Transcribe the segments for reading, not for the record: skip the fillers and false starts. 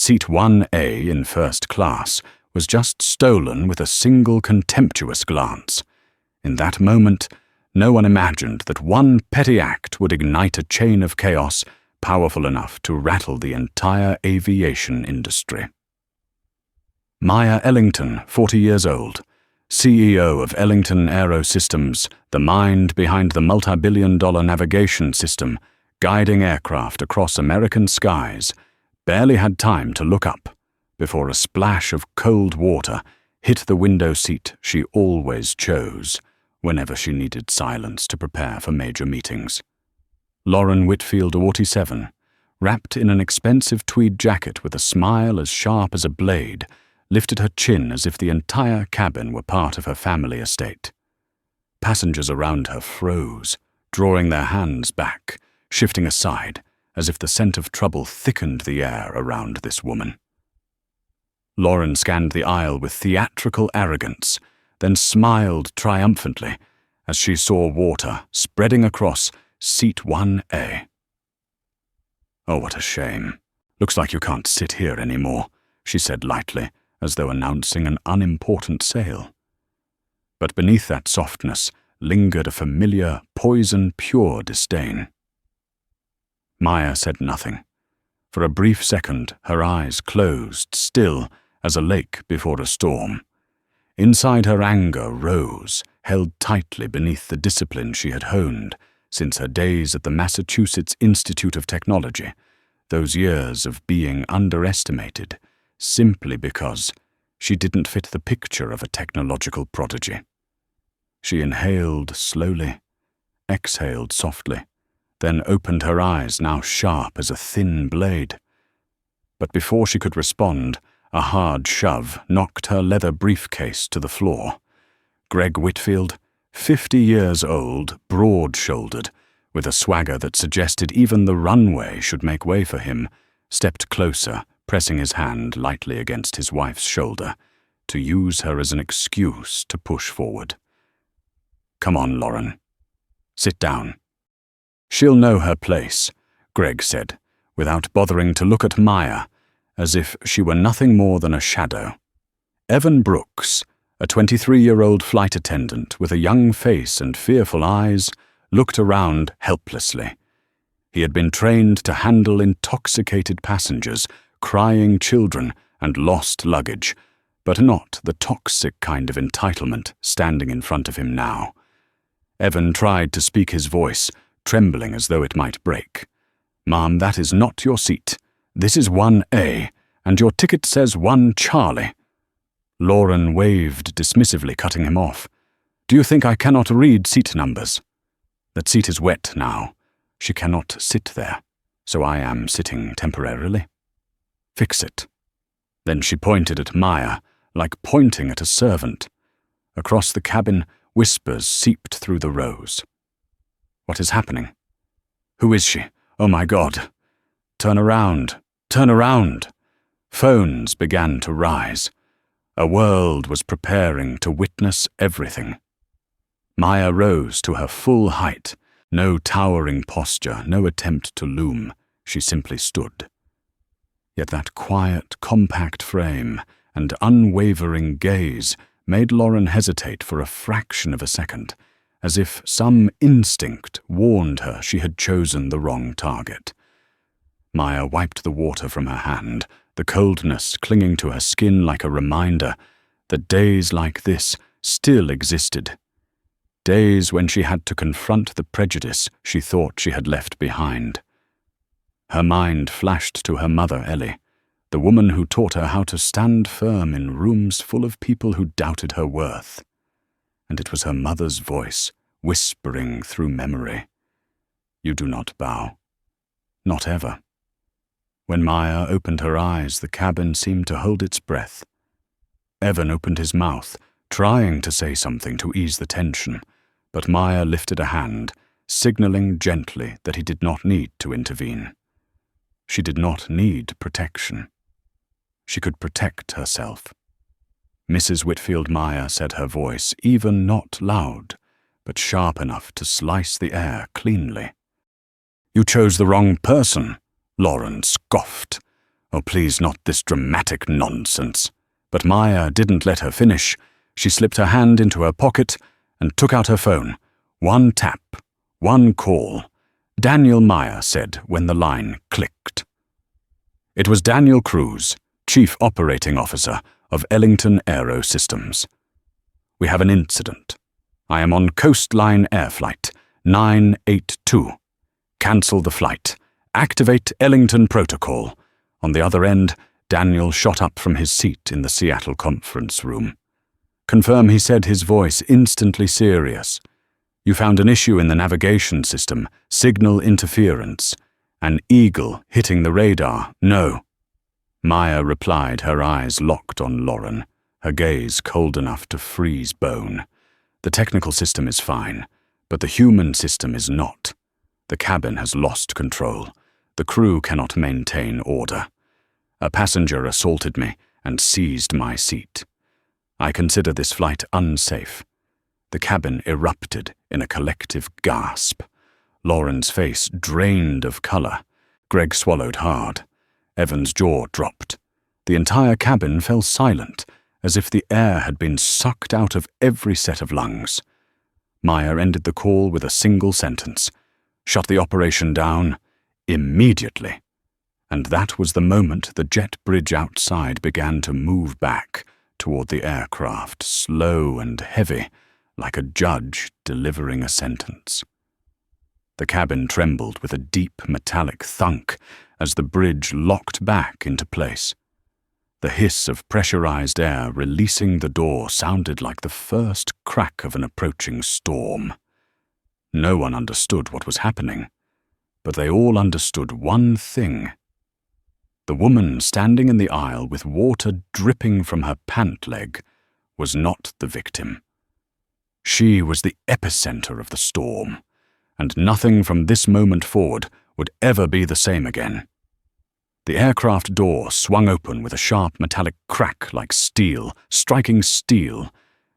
Seat 1A in first class was just stolen with a single contemptuous glance. In that moment, no one imagined that one petty act would ignite a chain of chaos powerful enough to rattle the entire aviation industry. Maya Ellington, 40 years old, CEO of Ellington Aerosystems, the mind behind the multi-billion-dollar navigation system guiding aircraft across American skies, barely had time to look up before a splash of cold water hit the window seat she always chose whenever she needed silence to prepare for major meetings. Lauren Whitfield, 47, wrapped in an expensive tweed jacket with a smile as sharp as a blade, lifted her chin as if the entire cabin were part of her family estate. Passengers around her froze, drawing their hands back, shifting aside, as if the scent of trouble thickened the air around this woman. Lauren scanned the aisle with theatrical arrogance, then smiled triumphantly as she saw water spreading across Seat 1A. "Oh, what a shame. Looks like you can't sit here anymore," she said lightly, as though announcing an unimportant sale. But beneath that softness lingered a familiar, poison-pure disdain. Maya said nothing. For a brief second, her eyes closed, still as a lake before a storm. Inside her anger rose, held tightly beneath the discipline she had honed since her days at the Massachusetts Institute of Technology, those years of being underestimated simply because she didn't fit the picture of a technological prodigy. She inhaled slowly, exhaled softly, then opened her eyes, now sharp as a thin blade. But before she could respond, a hard shove knocked her leather briefcase to the floor. Greg Whitfield, 50 years old, broad-shouldered, with a swagger that suggested even the runway should make way for him, stepped closer, pressing his hand lightly against his wife's shoulder, to use her as an excuse to push forward. "Come on, Lauren. Sit down." "She'll know her place," Greg said, without bothering to look at Maya, as if she were nothing more than a shadow. Evan Brooks, a 23-year-old flight attendant with a young face and fearful eyes, looked around helplessly. He had been trained to handle intoxicated passengers, crying children, and lost luggage, but not the toxic kind of entitlement standing in front of him now. Evan tried to speak his voice, trembling as though it might break. "Ma'am, that is not your seat. This is 1A, and your ticket says 1 Charlie. Lauren waved dismissively, cutting him off. "Do you think I cannot read seat numbers? That seat is wet now. She cannot sit there, so I am sitting temporarily. Fix it." Then she pointed at Maya, like pointing at a servant. Across the cabin, whispers seeped through the rows. "What is happening? Who is she? Oh my God! Turn around! Turn around!" Phones began to rise. A world was preparing to witness everything. Maya rose to her full height, no towering posture, no attempt to loom. She simply stood. Yet that quiet, compact frame and unwavering gaze made Lauren hesitate for a fraction of a second, as if some instinct warned her she had chosen the wrong target. Maya wiped the water from her hand, the coldness clinging to her skin like a reminder that days like this still existed. Days when she had to confront the prejudice she thought she had left behind. Her mind flashed to her mother, Ellie, the woman who taught her how to stand firm in rooms full of people who doubted her worth. And it was her mother's voice, whispering through memory. "You do not bow. Not ever." When Maya opened her eyes, the cabin seemed to hold its breath. Evan opened his mouth, trying to say something to ease the tension, but Maya lifted a hand, signaling gently that he did not need to intervene. She did not need protection. She could protect herself. Mrs. Whitfield Maya said, her voice even not loud, but sharp enough to slice the air cleanly. "You chose the wrong person," Lauren scoffed. Oh, please, not this dramatic nonsense. But Maya didn't let her finish. She slipped her hand into her pocket and took out her phone. One tap, one call. Daniel Meyer said when the line clicked. It was Daniel Cruz, Chief Operating Officer of Ellington Aero Systems. We have an incident. I am on Coastline Air Flight 982. Cancel the flight. Activate Ellington Protocol. On the other end, Daniel shot up from his seat in the Seattle conference room. Confirm, he said, his voice instantly serious. You found an issue in the navigation system, signal interference. An eagle hitting the radar, no. Maya replied, her eyes locked on Lauren, her gaze cold enough to freeze bone. The technical system is fine, but the human system is not. The cabin has lost control. The crew cannot maintain order. A passenger assaulted me and seized my seat. I consider this flight unsafe. The cabin erupted in a collective gasp. Lauren's face drained of color. Greg swallowed hard. Evan's jaw dropped. The entire cabin fell silent, as if the air had been sucked out of every set of lungs. Maya ended the call with a single sentence. Shut the operation down immediately. And that was the moment the jet bridge outside began to move back toward the aircraft, slow and heavy, like a judge delivering a sentence. The cabin trembled with a deep metallic thunk as the bridge locked back into place. The hiss of pressurized air releasing the door sounded like the first crack of an approaching storm. No one understood what was happening, but they all understood one thing. The woman standing in the aisle with water dripping from her pant leg was not the victim. She was the epicenter of the storm, and nothing from this moment forward would ever be the same again. The aircraft door swung open with a sharp metallic crack like steel, striking steel,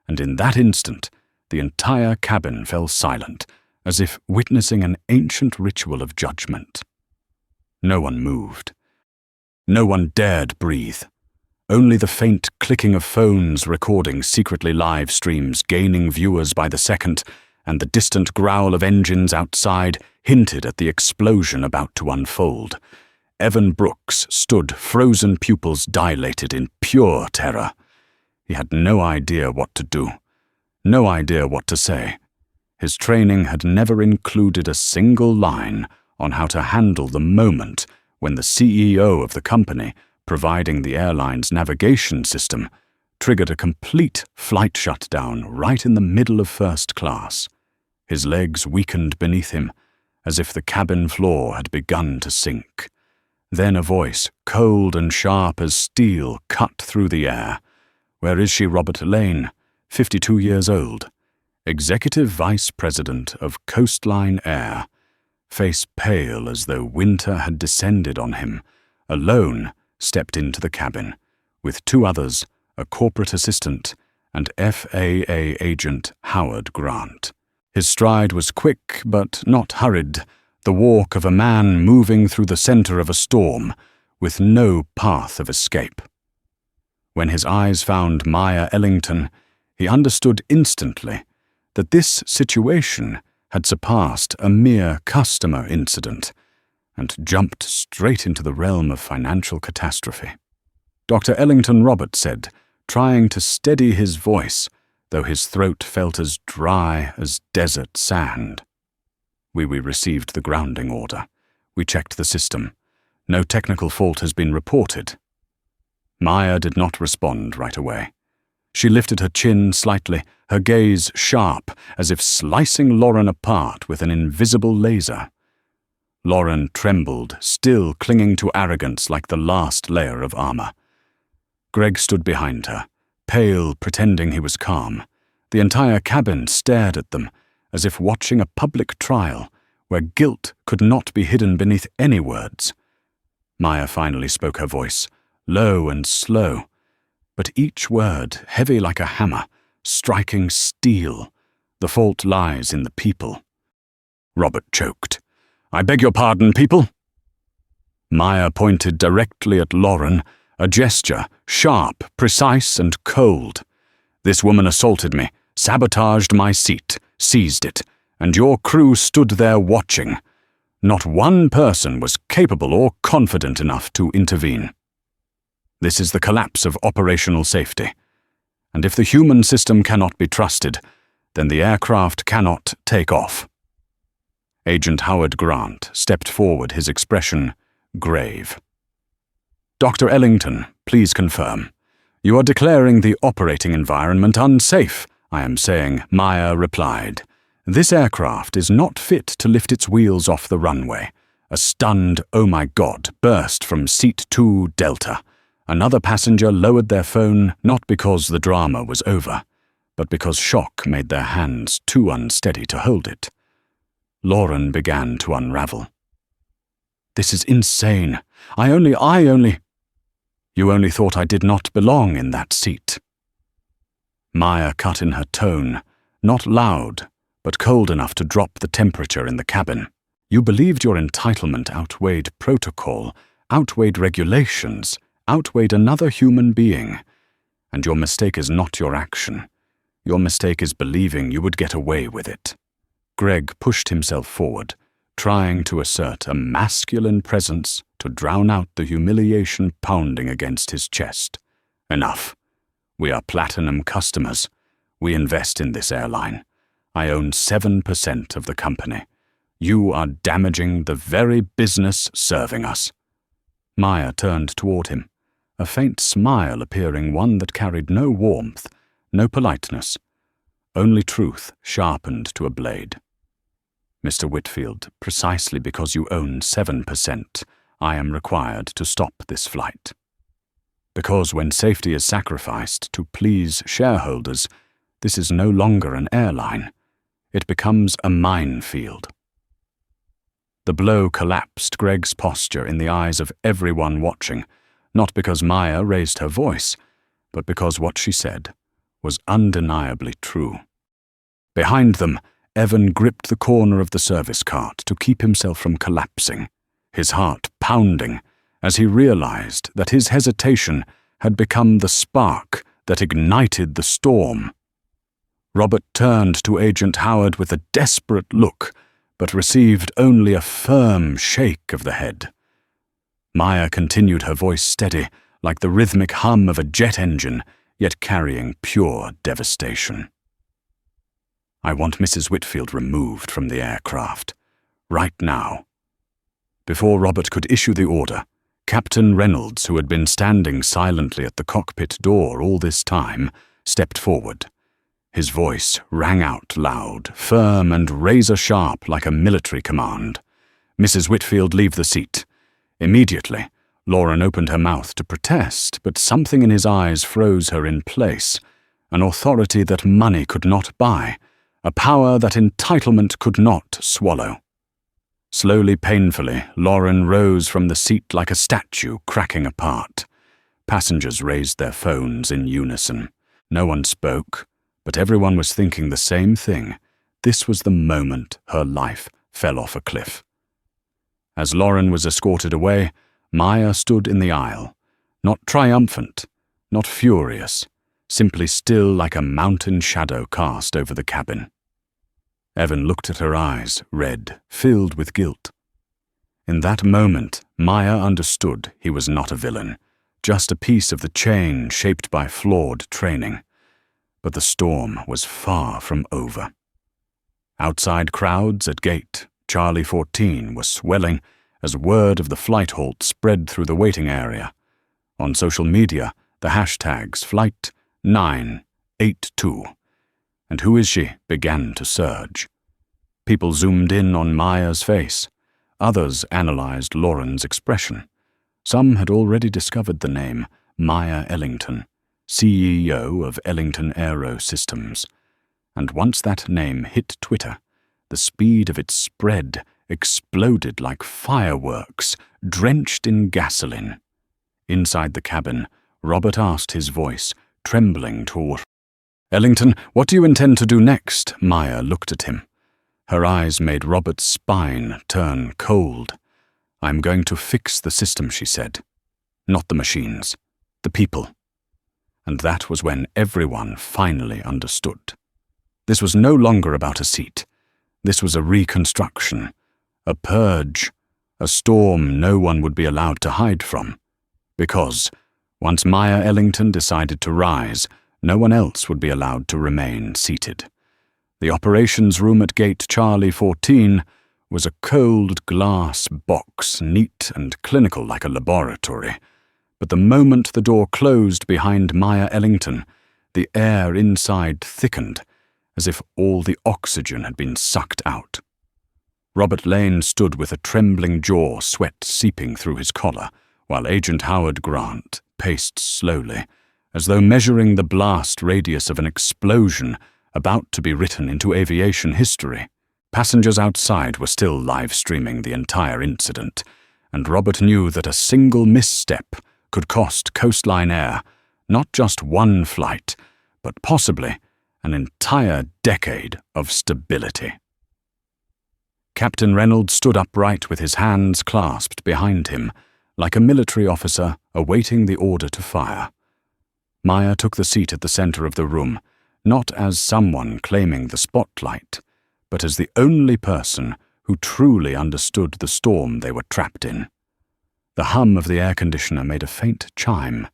and in that instant the entire cabin fell silent, as if witnessing an ancient ritual of judgment. No one moved. No one dared breathe. Only the faint clicking of phones recording secretly live streams gaining viewers by the second, and the distant growl of engines outside hinted at the explosion about to unfold. Evan Brooks stood, frozen pupils dilated in pure terror. He had no idea what to do, no idea what to say. His training had never included a single line on how to handle the moment when the CEO of the company, providing the airline's navigation system, triggered a complete flight shutdown right in the middle of first class. His legs weakened beneath him, as if the cabin floor had begun to sink. Then a voice, cold and sharp as steel, cut through the air. "Where is she, Robert Lane, 52 years old, Executive Vice President of Coastline Air, face pale as though winter had descended on him, alone stepped into the cabin, with two others, a corporate assistant and FAA agent Howard Grant. His stride was quick but not hurried, the walk of a man moving through the center of a storm, with no path of escape. When his eyes found Maya Ellington, he understood instantly that this situation had surpassed a mere customer incident and jumped straight into the realm of financial catastrophe. Dr. Ellington Roberts said, trying to steady his voice, though his throat felt as dry as desert sand. We received the grounding order. We checked the system. No technical fault has been reported. Maya did not respond right away. She lifted her chin slightly, her gaze sharp, as if slicing Lauren apart with an invisible laser. Lauren trembled, still clinging to arrogance like the last layer of armor. Greg stood behind her, pale, pretending he was calm. The entire cabin stared at them, as if watching a public trial, where guilt could not be hidden beneath any words. Maya finally spoke her voice, low and slow, but each word heavy like a hammer, striking steel. The fault lies in the people. Robert choked. "I beg your pardon, people." Maya pointed directly at Lauren, a gesture, sharp, precise, and cold. "This woman assaulted me, sabotaged my seat, seized it, and your crew stood there watching. Not one person was capable or confident enough to intervene. This is the collapse of operational safety. And if the human system cannot be trusted, then the aircraft cannot take off." Agent Howard Grant stepped forward, his expression grave. "Dr. Ellington, please confirm. You are declaring the operating environment unsafe." "I am saying," Maya replied. "This aircraft is not fit to lift its wheels off the runway." A stunned "oh my God" burst from Seat 2 Delta. Another passenger lowered their phone, not because the drama was over, but because shock made their hands too unsteady to hold it. Lauren began to unravel. "This is insane. I only... You only thought I did not belong in that seat." Maya cut in her tone, not loud, but cold enough to drop the temperature in the cabin. "You believed your entitlement outweighed protocol, outweighed regulations, outweighed another human being. And your mistake is not your action. Your mistake is believing you would get away with it." Greg pushed himself forward, trying to assert a masculine presence to drown out the humiliation pounding against his chest. "Enough. We are platinum customers. We invest in this airline. I own 7% of the company. You are damaging the very business serving us." Maya turned toward him, a faint smile appearing, one that carried no warmth, no politeness, only truth sharpened to a blade. "Mr. Whitfield, precisely because you own 7%, I am required to stop this flight. Because when safety is sacrificed to please shareholders, this is no longer an airline. It becomes a minefield." The blow collapsed Greg's posture in the eyes of everyone watching, not because Maya raised her voice, but because what she said was undeniably true. Behind them, Evan gripped the corner of the service cart to keep himself from collapsing, his heart pounding as he realized that his hesitation had become the spark that ignited the storm. Robert turned to Agent Howard with a desperate look, but received only a firm shake of the head. Maya continued, her voice steady, like the rhythmic hum of a jet engine, yet carrying pure devastation. "I want Mrs. Whitfield removed from the aircraft. Right now." Before Robert could issue the order, Captain Reynolds, who had been standing silently at the cockpit door all this time, stepped forward. His voice rang out loud, firm and razor-sharp like a military command. "Mrs. Whitfield, leave the seat." Immediately, Lauren opened her mouth to protest, but something in his eyes froze her in place, an authority that money could not buy, a power that entitlement could not swallow. Slowly, painfully, Lauren rose from the seat like a statue cracking apart. Passengers raised their phones in unison. No one spoke, but everyone was thinking the same thing. This was the moment her life fell off a cliff. As Lauren was escorted away, Maya stood in the aisle, not triumphant, not furious, simply still like a mountain shadow cast over the cabin. Evan looked at her eyes, red, filled with guilt. In that moment, Maya understood he was not a villain, just a piece of the chain shaped by flawed training. But the storm was far from over. Outside, crowds at gate Charlie 14 were swelling as word of the flight halt spread through the waiting area. On social media, the hashtags Flight 982 and "Who is she?" began to surge. People zoomed in on Maya's face. Others analyzed Lauren's expression. Some had already discovered the name Maya Ellington, CEO of Ellington Aerosystems. And once that name hit Twitter, the speed of its spread exploded like fireworks, drenched in gasoline. Inside the cabin, Robert asked, his voice trembling toward "Ellington, what do you intend to do next?" Maya looked at him. Her eyes made Robert's spine turn cold. "I'm going to fix the system," she said. "Not the machines, the people." And that was when everyone finally understood. This was no longer about a seat. This was a reconstruction, a purge, a storm no one would be allowed to hide from. Because, once Maya Ellington decided to rise, no one else would be allowed to remain seated. The operations room at gate Charlie 14 was a cold glass box, neat and clinical like a laboratory. But the moment the door closed behind Maya Ellington, the air inside thickened, as if all the oxygen had been sucked out. Robert Lane stood with a trembling jaw, sweat seeping through his collar, while Agent Howard Grant paced slowly, as though measuring the blast radius of an explosion about to be written into aviation history. Passengers outside were still live-streaming the entire incident, and Robert knew that a single misstep could cost Coastline Air not just one flight, but possibly an entire decade of stability. Captain Reynolds stood upright with his hands clasped behind him, like a military officer awaiting the order to fire. Maya took the seat at the center of the room, not as someone claiming the spotlight, but as the only person who truly understood the storm they were trapped in. The hum of the air conditioner made a faint chime,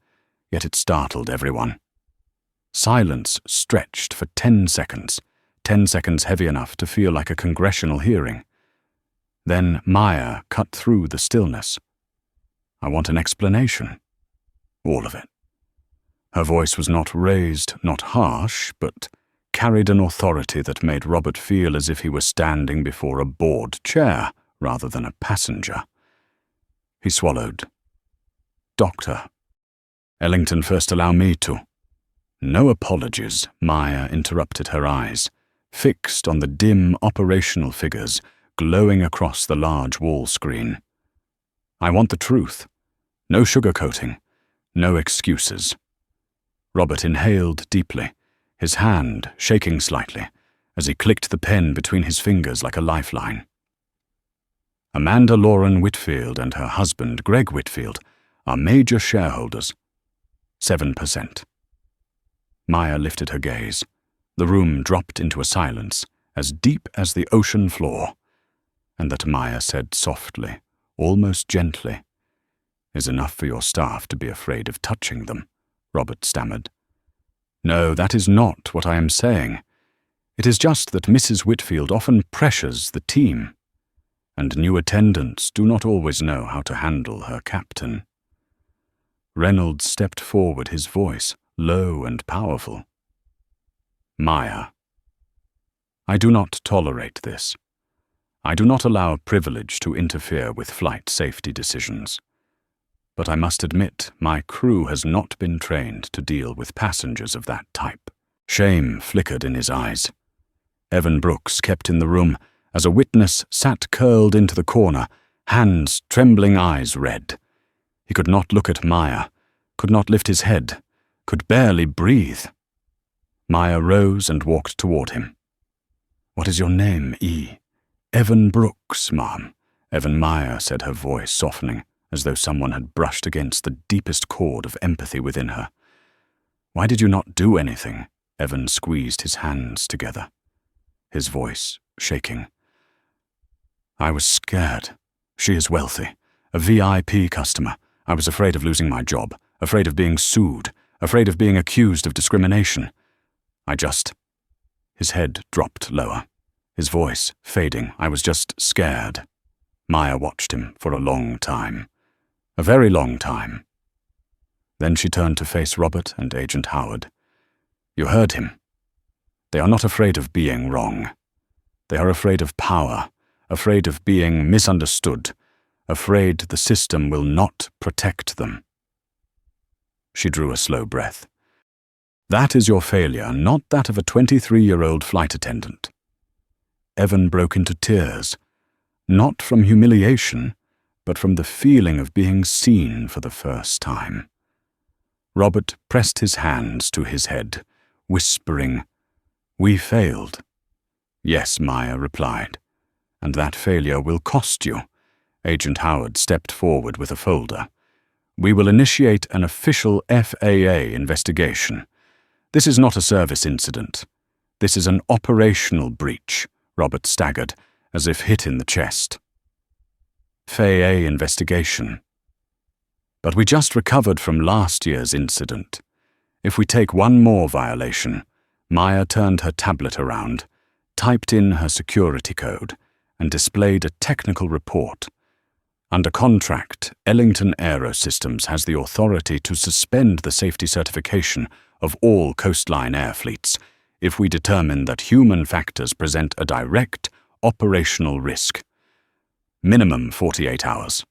yet it startled everyone. Silence stretched for 10 seconds, 10 seconds heavy enough to feel like a congressional hearing. Then Maya cut through the stillness. "I want an explanation. All of it." Her voice was not raised, not harsh, but carried an authority that made Robert feel as if he were standing before a bored chair rather than a passenger. He swallowed. "Doctor, Ellington, first allow me to—" "No apologies," Maya interrupted, her eyes fixed on the dim operational figures glowing across the large wall screen. "I want the truth. No sugarcoating. No excuses." Robert inhaled deeply, his hand shaking slightly, as he clicked the pen between his fingers like a lifeline. "Amanda Lauren Whitfield and her husband, Greg Whitfield, are major shareholders. 7%. Maya lifted her gaze. The room dropped into a silence as deep as the ocean floor, and that Maya said softly, almost gently, "Is enough for your staff to be afraid of touching them," Robert stammered. "No, that is not what I am saying. It is just that Mrs. Whitfield often pressures the team, and new attendants do not always know how to handle her captain." Reynolds stepped forward, his voice low and powerful. "Maya, I do not tolerate this. I do not allow privilege to interfere with flight safety decisions. But I must admit my crew has not been trained to deal with passengers of that type." Shame flickered in his eyes. Evan Brooks kept in the room as a witness sat curled into the corner, hands trembling, eyes red. He could not look at Maya, could not lift his head, could barely breathe. Maya rose and walked toward him. "What is your name, E?" "Evan Brooks, ma'am," Evan Maya said, her voice softening, as though someone had brushed against the deepest chord of empathy within her. "Why did you not do anything?" Evan squeezed his hands together, his voice shaking. "I was scared. She is wealthy, a VIP customer. I was afraid of losing my job, afraid of being sued, afraid of being accused of discrimination. I just—" His head dropped lower, his voice fading. "I was just scared." Maya watched him for a long time. A very long time. Then she turned to face Robert and Agent Howard. "You heard him. They are not afraid of being wrong. They are afraid of power, afraid of being misunderstood, afraid the system will not protect them." She drew a slow breath. "That is your failure, not that of a 23-year-old flight attendant." Evan broke into tears, not from humiliation, but from the feeling of being seen for the first time. Robert pressed his hands to his head, whispering, "We failed." "Yes," Maya replied, "and that failure will cost you, Agent Howard stepped forward with a folder. "We will initiate an official FAA investigation. This is not a service incident. This is an operational breach," Robert staggered, as if hit in the chest. FAA investigation. "But we just recovered from last year's incident. If we take one more violation," Maya turned her tablet around, typed in her security code, and displayed a technical report. "Under contract, Ellington Aerosystems has the authority to suspend the safety certification of all coastline air fleets if we determine that human factors present a direct operational risk. Minimum 48 hours.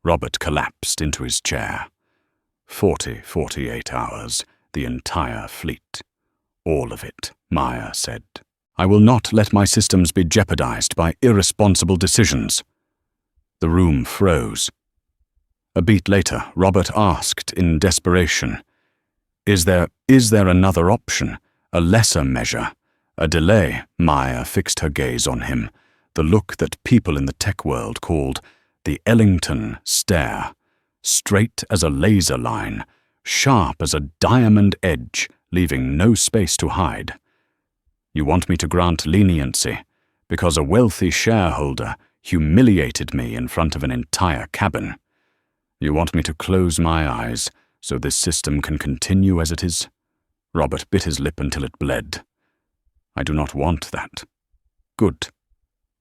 Robert collapsed into his chair. 48 hours, the entire fleet. All of it, Maya said. "I will not let my systems be jeopardized by irresponsible decisions." The room froze. A beat later, Robert asked in desperation, Is there another option, a lesser measure, a delay?" Maya fixed her gaze on him, the look that people in the tech world called the Ellington stare, straight as a laser line, sharp as a diamond edge, leaving no space to hide. "You want me to grant leniency because a wealthy shareholder humiliated me in front of an entire cabin. You want me to close my eyes so this system can continue as it is?" Robert bit his lip until it bled. "I do not want that." "Good,"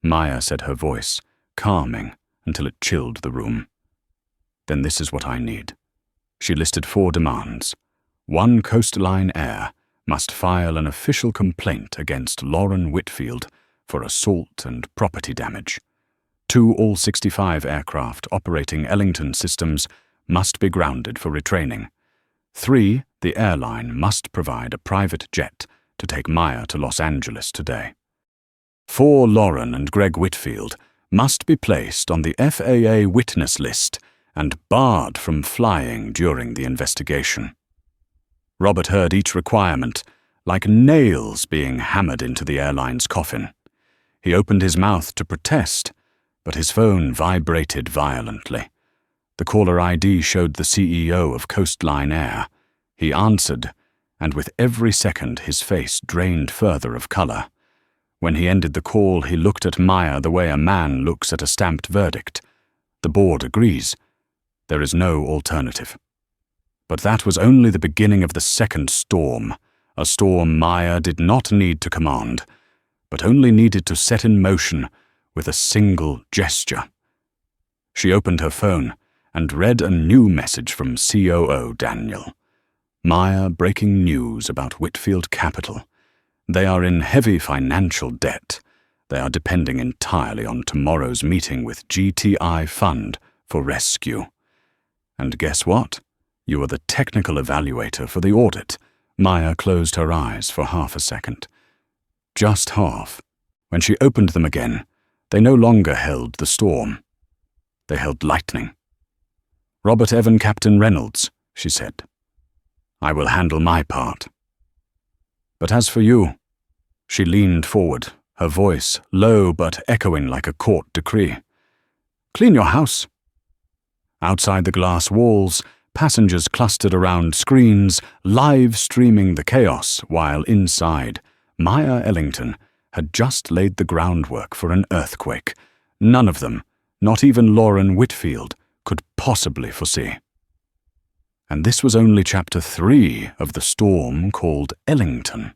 Maya said, her voice calming until it chilled the room. "Then this is what I need." She listed 4 demands. 1 Coastline Air must file an official complaint against Lauren Whitfield for assault and property damage. 2 all 65 aircraft operating Ellington systems must be grounded for retraining. 3 The airline must provide a private jet to take Maya to Los Angeles today. 4 Lauren and Greg Whitfield must be placed on the FAA witness list and barred from flying during the investigation. Robert heard each requirement like nails being hammered into the airline's coffin. He opened his mouth to protest, but his phone vibrated violently. The caller ID showed the CEO of Coastline Air. He answered, and with every second his face drained further of color. When he ended the call, he looked at Maya the way a man looks at a stamped verdict. The board agrees. There is no alternative. But that was only the beginning of the second storm, a storm Maya did not need to command, but only needed to set in motion with a single gesture. She opened her phone and read a new message from COO Daniel. "Maya, breaking news about Whitfield Capital. They are in heavy financial debt. They are depending entirely on tomorrow's meeting with GTI Fund for rescue. And guess what? You are the technical evaluator for the audit." Maya closed her eyes for half a second. Just half. When she opened them again, they no longer held the storm. They held lightning. "Robert Evan Captain Reynolds," she said. "I will handle my part. But as for you," she leaned forward, her voice low but echoing like a court decree. "Clean your house." Outside the glass walls, passengers clustered around screens, live streaming the chaos, while inside, Maya Ellington had just laid the groundwork for an earthquake. None of them, not even Lauren Whitfield, could possibly foresee. And this was only chapter 3 of the storm called Ellington.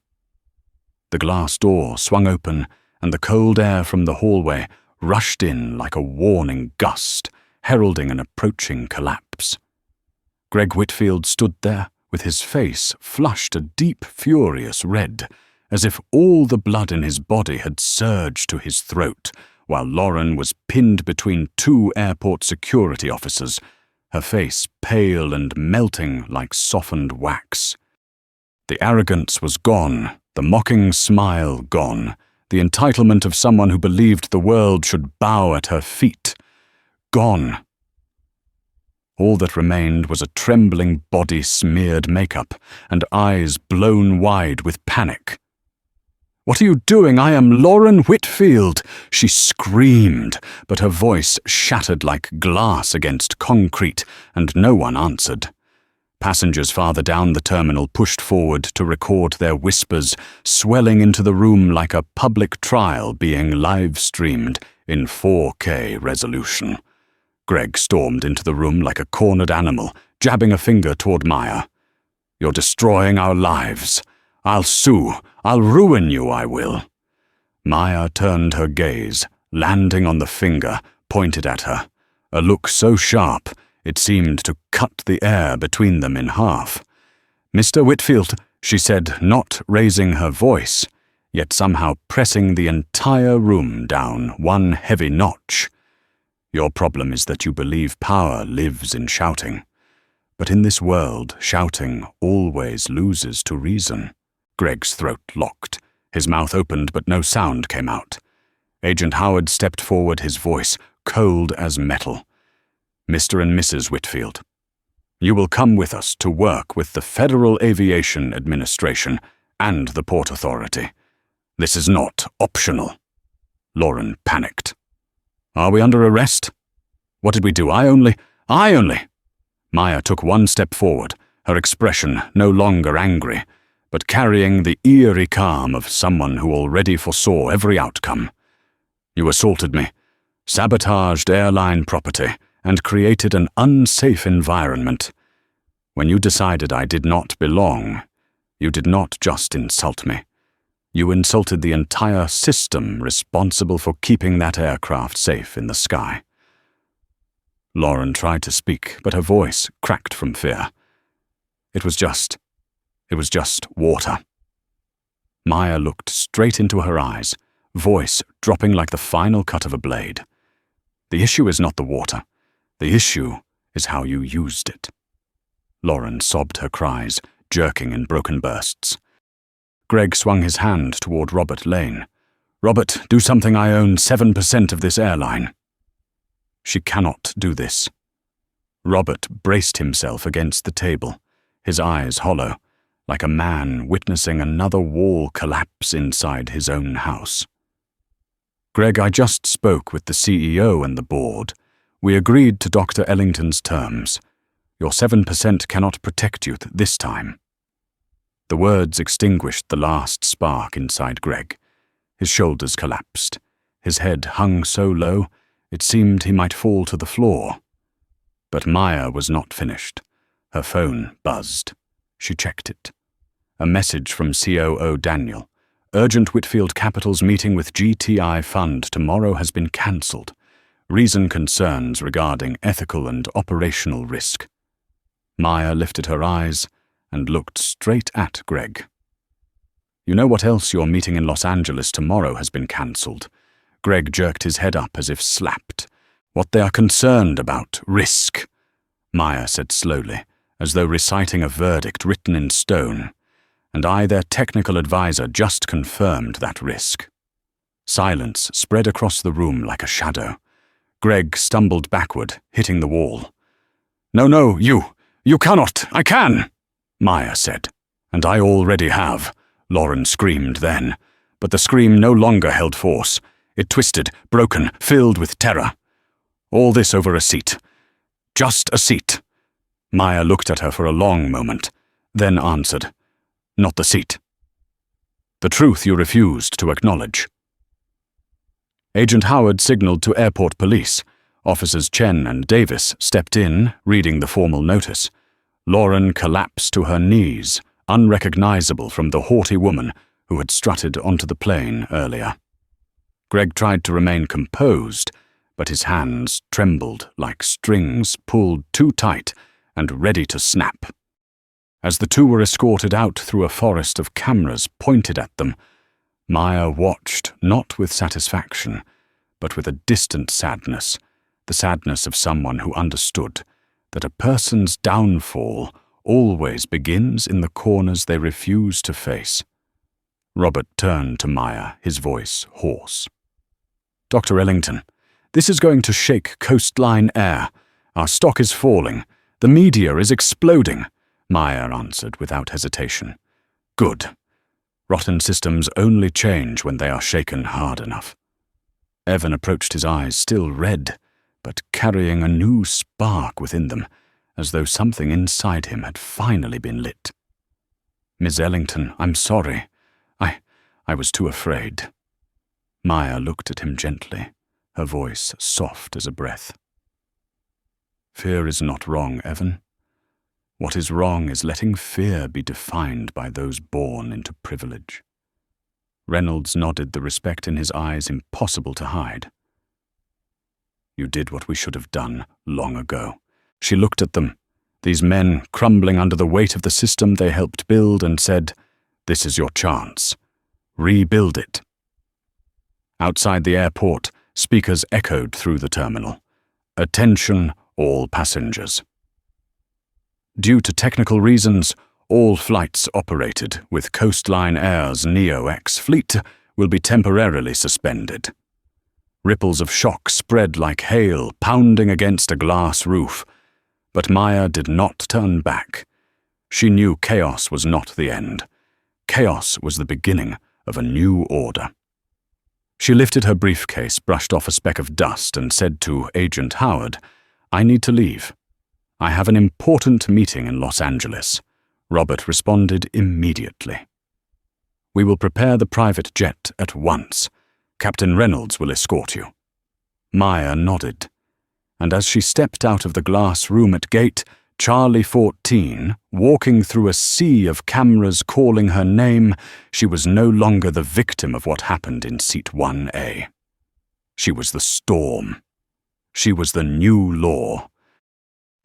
The glass door swung open, and the cold air from the hallway rushed in like a warning gust, heralding an approaching collapse. Greg Whitfield stood there, with his face flushed a deep, furious red, as if all the blood in his body had surged to his throat, while Lauren was pinned between 2 airport security officers, her face pale and melting like softened wax. The arrogance was gone, the mocking smile gone, the entitlement of someone who believed the world should bow at her feet. Gone. All that remained was a trembling body smeared makeup and eyes blown wide with panic. "What are you doing? I am Lauren Whitfield!" She screamed, but her voice shattered like glass against concrete, and no one answered. Passengers farther down the terminal pushed forward to record their whispers, swelling into the room like a public trial being live-streamed in 4K resolution. Greg stormed into the room like a cornered animal, jabbing a finger toward Maya. "You're destroying our lives. I'll sue. I'll ruin you, I will." Maya turned her gaze, landing on the finger pointed at her, a look so sharp it seemed to cut the air between them in half. "Mr. Whitfield," she said, not raising her voice, yet somehow pressing the entire room down one heavy notch. "Your problem is that you believe power lives in shouting. But in this world, shouting always loses to reason." Greg's throat locked. His mouth opened, but no sound came out. Agent Howard stepped forward, his voice cold as metal. "Mr. and Mrs. Whitfield, you will come with us to work with the Federal Aviation Administration and the Port Authority. This is not optional." Lauren panicked. "Are we under arrest? What did we do? I only... Maya took one step forward, her expression no longer angry, but carrying the eerie calm of someone who already foresaw every outcome. "You assaulted me, sabotaged airline property, and created an unsafe environment. When you decided I did not belong, you did not just insult me. You insulted the entire system responsible for keeping that aircraft safe in the sky." Lauren tried to speak, but her voice cracked from fear. It was just water." Maya looked straight into her eyes, voice dropping like the final cut of a blade. "The issue is not the water. The issue is how you used it." Lauren sobbed her cries, jerking in broken bursts. Greg swung his hand toward Robert Lane. "Robert, do something. I own 7% of this airline." "She cannot do this." Robert braced himself against the table, his eyes hollow, like a man witnessing another wall collapse inside his own house. "Greg, I just spoke with the CEO and the board. We agreed to Dr. Ellington's terms. Your 7% cannot protect you this time." The words extinguished the last spark inside Greg. His shoulders collapsed. His head hung so low, it seemed he might fall to the floor. But Maya was not finished. Her phone buzzed. She checked it. A message from COO Daniel. "Urgent Whitfield Capital's meeting with GTI Fund tomorrow has been cancelled. Reason concerns regarding ethical and operational risk." Maya lifted her eyes and looked straight at Greg. "You know what else your meeting in Los Angeles tomorrow has been cancelled?" Greg jerked his head up as if slapped. "What they are concerned about, risk," Maya said slowly, as though reciting a verdict written in stone. "And I, their technical advisor, just confirmed that risk." Silence spread across the room like a shadow. Greg stumbled backward, hitting the wall. No, you cannot, I can," Maya said. "And I already have," Lauren screamed then. But the scream no longer held force. It twisted, broken, filled with terror. "All this over a seat. Just a seat." Maya looked at her for a long moment, then answered, "Not the seat. The truth you refused to acknowledge." Agent Howard signaled to airport police. Officers Chen and Davis stepped in, reading the formal notice. Lauren collapsed to her knees, unrecognizable from the haughty woman who had strutted onto the plane earlier. Greg tried to remain composed, but his hands trembled like strings pulled too tight and ready to snap. As the two were escorted out through a forest of cameras pointed at them, Maya watched not with satisfaction, but with a distant sadness, the sadness of someone who understood that a person's downfall always begins in the corners they refuse to face. Robert turned to Maya, his voice hoarse. "Dr. Ellington, this is going to shake coastline air. Our stock is falling. The media is exploding," Maya answered without hesitation. "Good." Rotten systems only change when they are shaken hard enough. Evan approached, his eyes still red, but carrying a new spark within them, as though something inside him had finally been lit. "Miss Ellington, I'm sorry. I was too afraid." Maya looked at him gently, her voice soft as a breath. "Fear is not wrong, Evan. What is wrong is letting fear be defined by those born into privilege." Reynolds nodded, the respect in his eyes impossible to hide. "You did what we should have done long ago." She looked at them, these men crumbling under the weight of the system they helped build, and said, "This is your chance. Rebuild it." Outside the airport, speakers echoed through the terminal. "Attention, all passengers. Due to technical reasons, all flights operated with Coastline Air's Neo-X fleet will be temporarily suspended." Ripples of shock spread like hail pounding against a glass roof, but Maya did not turn back. She knew chaos was not the end. Chaos was the beginning of a new order. She lifted her briefcase, brushed off a speck of dust, and said to Agent Howard, "I need to leave. I have an important meeting in Los Angeles." Robert responded immediately. "We will prepare the private jet at once. Captain Reynolds will escort you." Maya nodded, and as she stepped out of the glass room at gate Charlie 14, walking through a sea of cameras calling her name, she was no longer the victim of what happened in Seat 1A. She was the storm. She was the new law.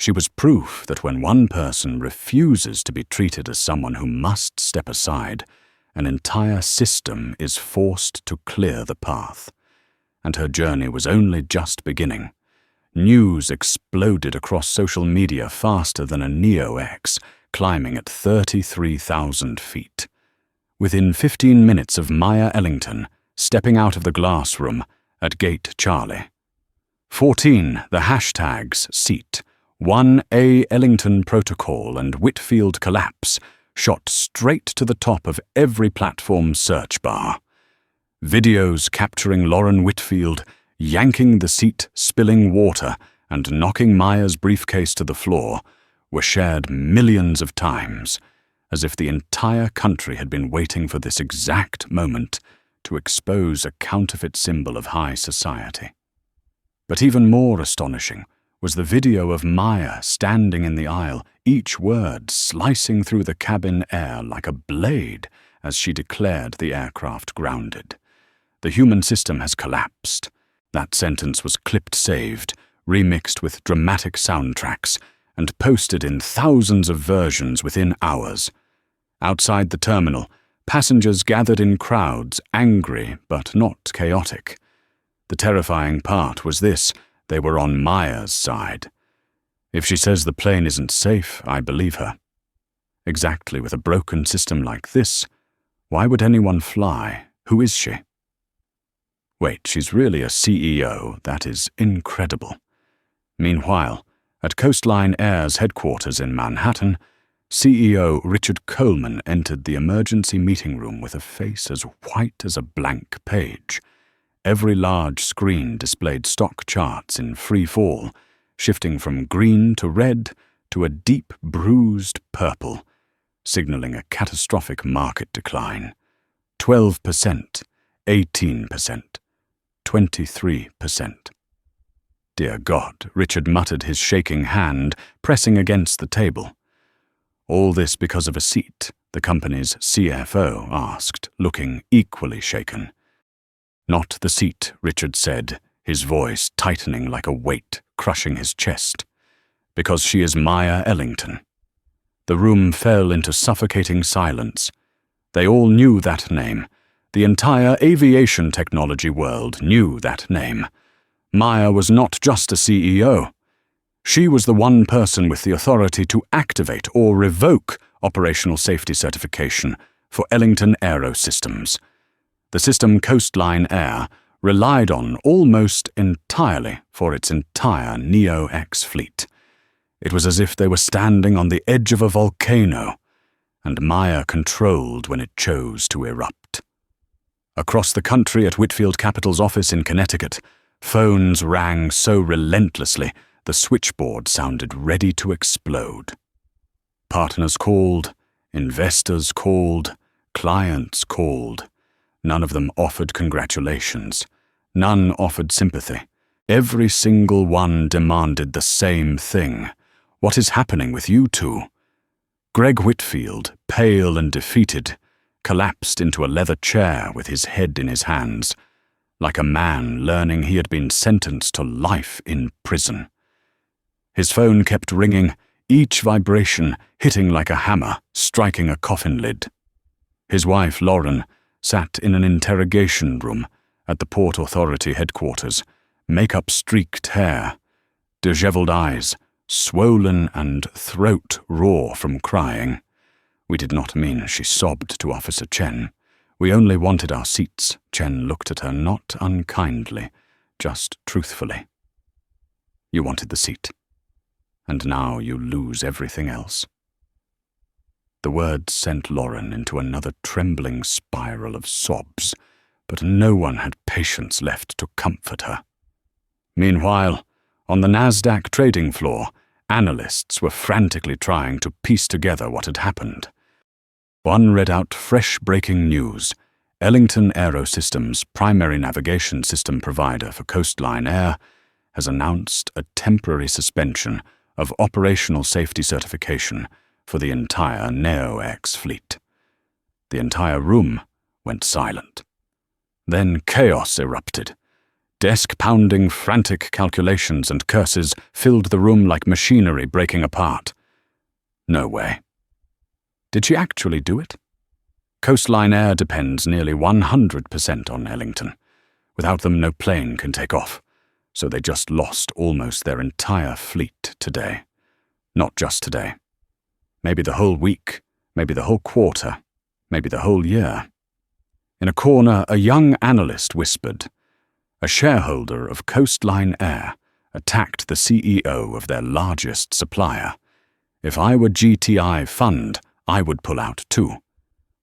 She was proof that when one person refuses to be treated as someone who must step aside, an entire system is forced to clear the path. And her journey was only just beginning. News exploded across social media faster than a Neo-X, climbing at 33,000 feet. Within 15 minutes of Maya Ellington stepping out of the glass room at Gate Charlie. 14, the hashtags seat, 1A Ellington Protocol and Whitfield collapse shot straight to the top of every platform search bar. Videos capturing Lauren Whitfield yanking the seat, spilling water, and knocking Maya's briefcase to the floor were shared millions of times, as if the entire country had been waiting for this exact moment to expose a counterfeit symbol of high society. But even more astonishing was the video of Maya standing in the aisle, each word slicing through the cabin air like a blade as she declared the aircraft grounded. "The human system has collapsed." That sentence was clipped-saved, remixed with dramatic soundtracks, and posted in thousands of versions within hours. Outside the terminal, passengers gathered in crowds, angry but not chaotic. The terrifying part was this: they were on Maya's side. If she says the plane isn't safe, I believe her. Exactly, with a broken system like this, why would anyone fly? Who is she? Wait, she's really a CEO. That is incredible. Meanwhile, at Coastline Air's headquarters in Manhattan, CEO Richard Coleman entered the emergency meeting room with a face as white as a blank page. Every large screen displayed stock charts in free fall, shifting from green to red to a deep bruised purple, signaling a catastrophic market decline. 12%, 18%, 23%. Dear God, Richard muttered, his shaking hand pressing against the table. All this because of a seat, the company's CFO asked, looking equally shaken. Not the seat, Richard said, his voice tightening like a weight crushing his chest. Because she is Maya Ellington. The room fell into suffocating silence. They all knew that name. The entire aviation technology world knew that name. Maya was not just a CEO. She was the one person with the authority to activate or revoke operational safety certification for Ellington Aerosystems. The system Coastline Air relied on almost entirely for its entire Neo-X fleet. It was as if they were standing on the edge of a volcano. and Maya controlled when it chose to erupt. Across the country at Whitfield Capital's office in Connecticut, phones rang so relentlessly the switchboard sounded ready to explode. Partners called, investors called, clients called. None of them offered congratulations. None offered sympathy. Every single one demanded the same thing. What is happening with you two? Greg Whitfield, pale and defeated, collapsed into a leather chair with his head in his hands, like a man learning he had been sentenced to life in prison. His phone kept ringing, each vibration hitting like a hammer, striking a coffin lid. His wife, Lauren, sat in an interrogation room at the Port Authority headquarters, makeup streaked hair, disheveled eyes, swollen and throat raw from crying. We did not mean she sobbed to Officer Chen. We only wanted our seats. Chen looked at her not unkindly, just truthfully. You wanted the seat, and now you lose everything else. The words sent Lauren into another trembling spiral of sobs, but no one had patience left to comfort her. Meanwhile, on the NASDAQ trading floor, analysts were frantically trying to piece together what had happened. One read out fresh breaking news. Ellington Aerosystems, primary navigation system provider for Coastline Air, has announced a temporary suspension of operational safety certification for the entire Neo-X fleet. The entire room went silent. Then chaos erupted. Desk-pounding, frantic calculations and curses filled the room like machinery breaking apart. No way. Did she actually do it? Coastline Air depends nearly 100% on Ellington. Without them, no plane can take off, so they just lost almost their entire fleet today. Not just today. Maybe the whole week, maybe the whole quarter, maybe the whole year. In a corner, a young analyst whispered. A shareholder of Coastline Air attacked the CEO of their largest supplier. If I were GTI Fund, I would pull out too.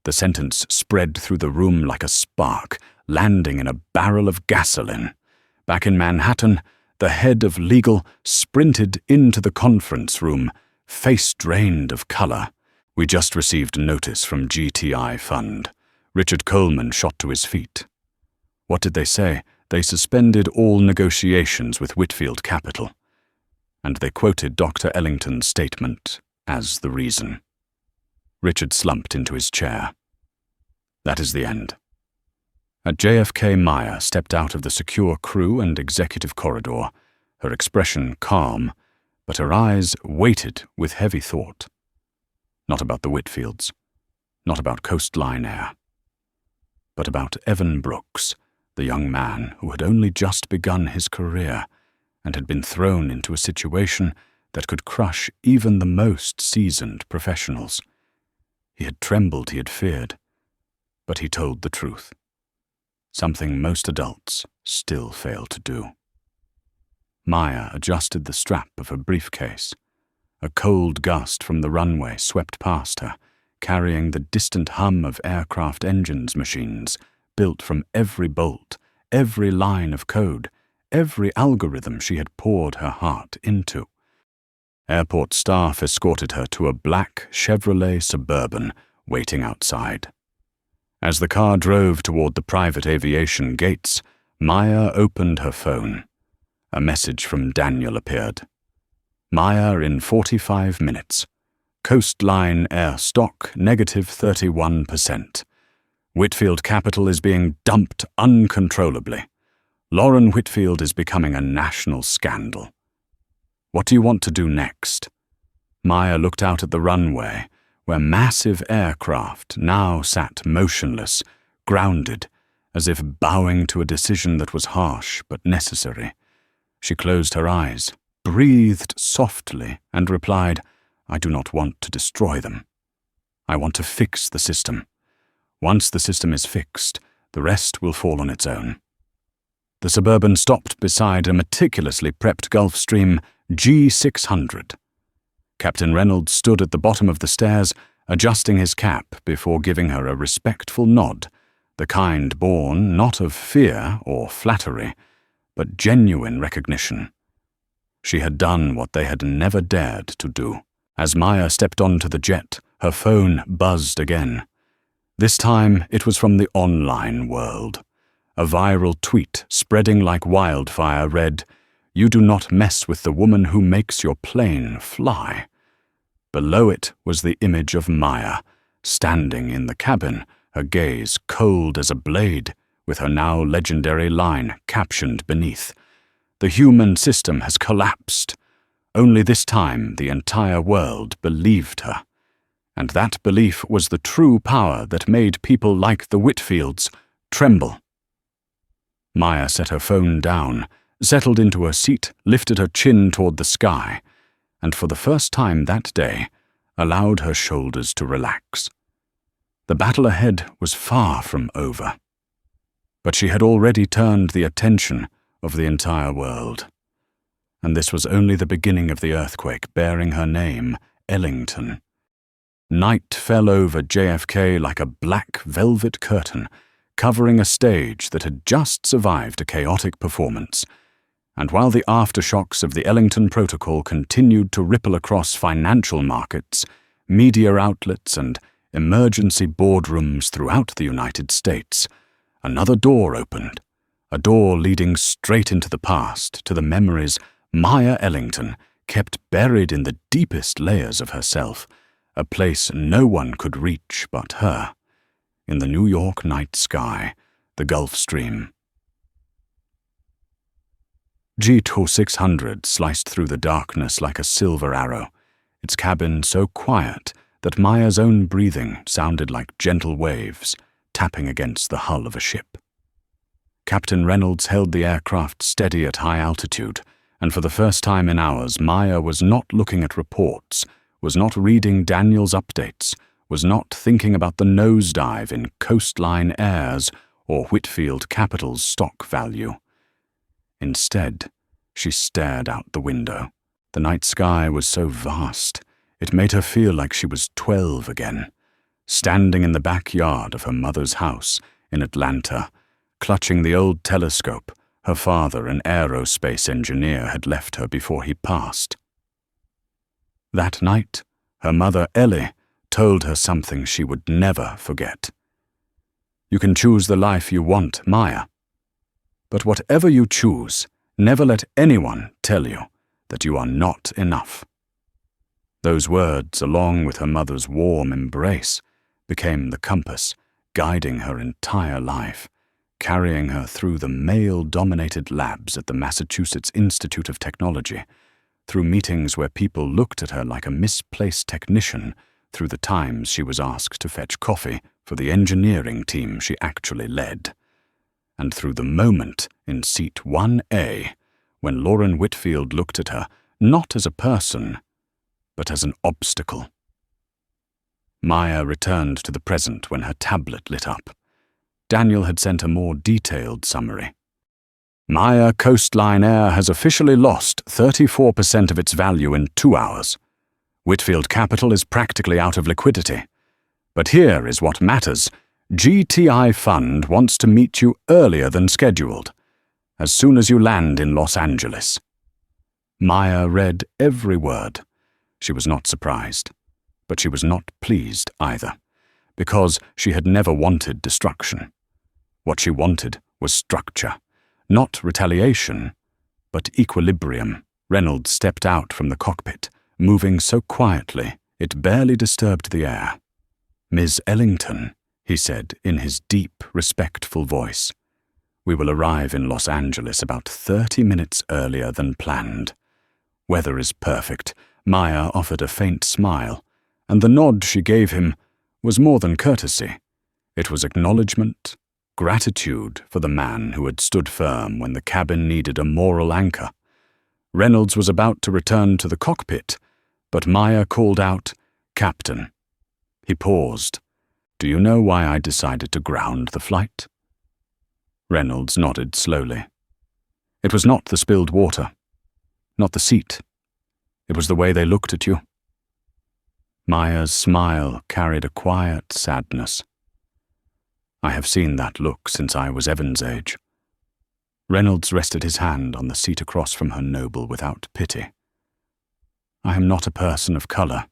The sentence spread through the room like a spark, landing in a barrel of gasoline. Back in Manhattan, the head of legal sprinted into the conference room, face drained of color. We just received notice from GTI Fund. Richard Coleman shot to his feet. What did they say? They suspended all negotiations with Whitfield Capital. And they quoted Dr. Ellington's statement as the reason. Richard slumped into his chair. That is the end. At JFK, Maya stepped out of the secure crew and executive corridor, her expression calm, but her eyes weighted with heavy thought. Not about the Whitfields, not about Coastline Air, but about Evan Brooks, the young man who had only just begun his career and had been thrown into a situation that could crush even the most seasoned professionals. He had trembled, he had feared, but he told the truth. Something most adults still fail to do. Maya adjusted the strap of her briefcase. A cold gust from the runway swept past her, carrying the distant hum of aircraft engines machines, built from every bolt, every line of code, every algorithm she had poured her heart into. Airport staff escorted her to a black Chevrolet Suburban waiting outside. As the car drove toward the private aviation gates, Maya opened her phone. A message from Daniel appeared. Maya in 45 minutes. Coastline Air stock negative 31%. Whitfield Capital is being dumped uncontrollably. Lauren Whitfield is becoming a national scandal. What do you want to do next? Maya looked out at the runway, where massive aircraft now sat motionless, grounded, as if bowing to a decision that was harsh but necessary. She closed her eyes, breathed softly, and replied, I do not want to destroy them. I want to fix the system. Once the system is fixed, the rest will fall on its own. The Suburban stopped beside a meticulously prepped Gulfstream G600. Captain Reynolds stood at the bottom of the stairs, adjusting his cap before giving her a respectful nod, the kind born not of fear or flattery, but genuine recognition. She had done what they had never dared to do. As Maya stepped onto the jet, her phone buzzed again. This time it was from the online world. A viral tweet spreading like wildfire read, "You do not mess with the woman who makes your plane fly." Below it was the image of Maya, standing in the cabin, her gaze cold as a blade, with her now legendary line captioned beneath, "The human system has collapsed." Only this time the entire world believed her. And that belief was the true power that made people like the Whitfields tremble. Maya set her phone down, settled into her seat, lifted her chin toward the sky, and for the first time that day, allowed her shoulders to relax. The battle ahead was far from over. But she had already turned the attention of the entire world. And this was only the beginning of the earthquake bearing her name, Ellington. Night fell over JFK like a black velvet curtain, covering a stage that had just survived a chaotic performance. And while the aftershocks of the Ellington Protocol continued to ripple across financial markets, media outlets, and emergency boardrooms throughout the United States, another door opened, a door leading straight into the past, to the memories Maya Ellington kept buried in the deepest layers of herself, a place no one could reach but her, in the New York night sky, the Gulf Stream. G2600 sliced through the darkness like a silver arrow, its cabin so quiet that Maya's own breathing sounded like gentle waves tapping against the hull of a ship. Captain Reynolds held the aircraft steady at high altitude, and for the first time in hours, Maya was not looking at reports, was not reading Daniel's updates, was not thinking about the nosedive in coastline airs or Whitfield Capital's stock value. Instead, she stared out the window. The night sky was so vast, it made her feel like she was 12 again, standing in the backyard of her mother's house in Atlanta, clutching the old telescope her father, an aerospace engineer, had left her before he passed. That night, her mother, Ellie, told her something she would never forget. "You can choose the life you want, Maya. But whatever you choose, never let anyone tell you that you are not enough." Those words, along with her mother's warm embrace, became the compass guiding her entire life, carrying her through the male-dominated labs at the Massachusetts Institute of Technology, through meetings where people looked at her like a misplaced technician, through the times she was asked to fetch coffee for the engineering team she actually led, and through the moment in seat 1A when Lauren Whitfield looked at her not as a person, but as an obstacle. Maya returned to the present when her tablet lit up. Daniel had sent a more detailed summary. "Maya Coastline Air has officially lost 34% of its value in 2 hours. Whitfield Capital is practically out of liquidity. But here is what matters. GTI Fund wants to meet you earlier than scheduled, as soon as you land in Los Angeles." Maya read every word. She was not surprised, but she was not pleased either, because she had never wanted destruction. What she wanted was structure, not retaliation, but equilibrium. Reynolds stepped out from the cockpit, moving so quietly it barely disturbed the air. "Ms. Ellington," he said in his deep, respectful voice, "we will arrive in Los Angeles about 30 minutes earlier than planned. Weather is perfect." Maya offered a faint smile, and the nod she gave him was more than courtesy. It was acknowledgement, gratitude for the man who had stood firm when the cabin needed a moral anchor. Reynolds was about to return to the cockpit, but Maya called out, "Captain." He paused. "Do you know why I decided to ground the flight?" Reynolds nodded slowly. "It was not the spilled water, not the seat. It was the way they looked at you." Maya's smile carried a quiet sadness. I have seen that look since I was Evan's age. Reynolds rested his hand on the seat across from her noble without pity. I am not a person of colour,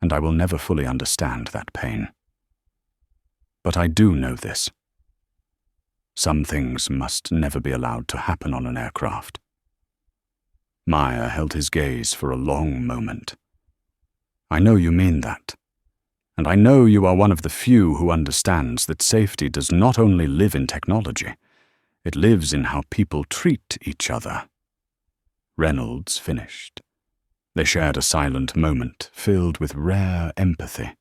and I will never fully understand that pain. But I do know this. Some things must never be allowed to happen on an aircraft. Maya held his gaze for a long moment. I know you mean that, and I know you are one of the few who understands that safety does not only live in technology, it lives in how people treat each other. Reynolds finished. They shared a silent moment filled with rare empathy,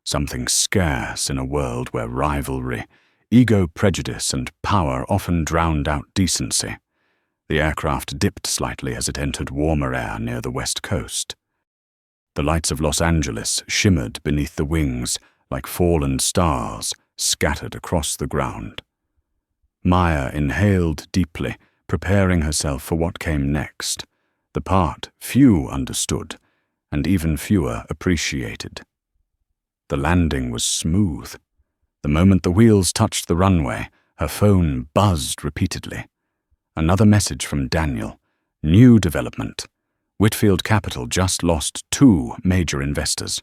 something scarce in a world where rivalry, ego prejudice, and power often drowned out decency. The aircraft dipped slightly as it entered warmer air near the west coast. The lights of Los Angeles shimmered beneath the wings like fallen stars scattered across the ground. Maya inhaled deeply, preparing herself for what came next, the part few understood and even fewer appreciated. The landing was smooth. The moment the wheels touched the runway, her phone buzzed repeatedly. Another message from Daniel. New development. Whitfield Capital just lost 2 major investors.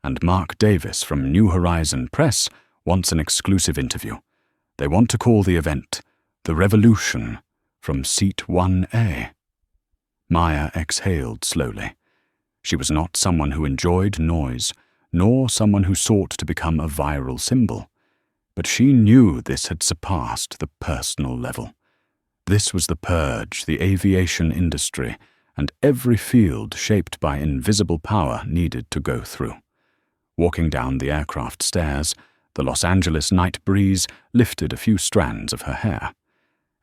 And Mark Davis from New Horizon Press wants an exclusive interview. They want to call the event The Revolution from Seat 1A. Maya exhaled slowly. She was not someone who enjoyed noise, nor someone who sought to become a viral symbol. But she knew this had surpassed the personal level. This was the purge the aviation industry and every field shaped by invisible power needed to go through. Walking down the aircraft stairs, the Los Angeles night breeze lifted a few strands of her hair.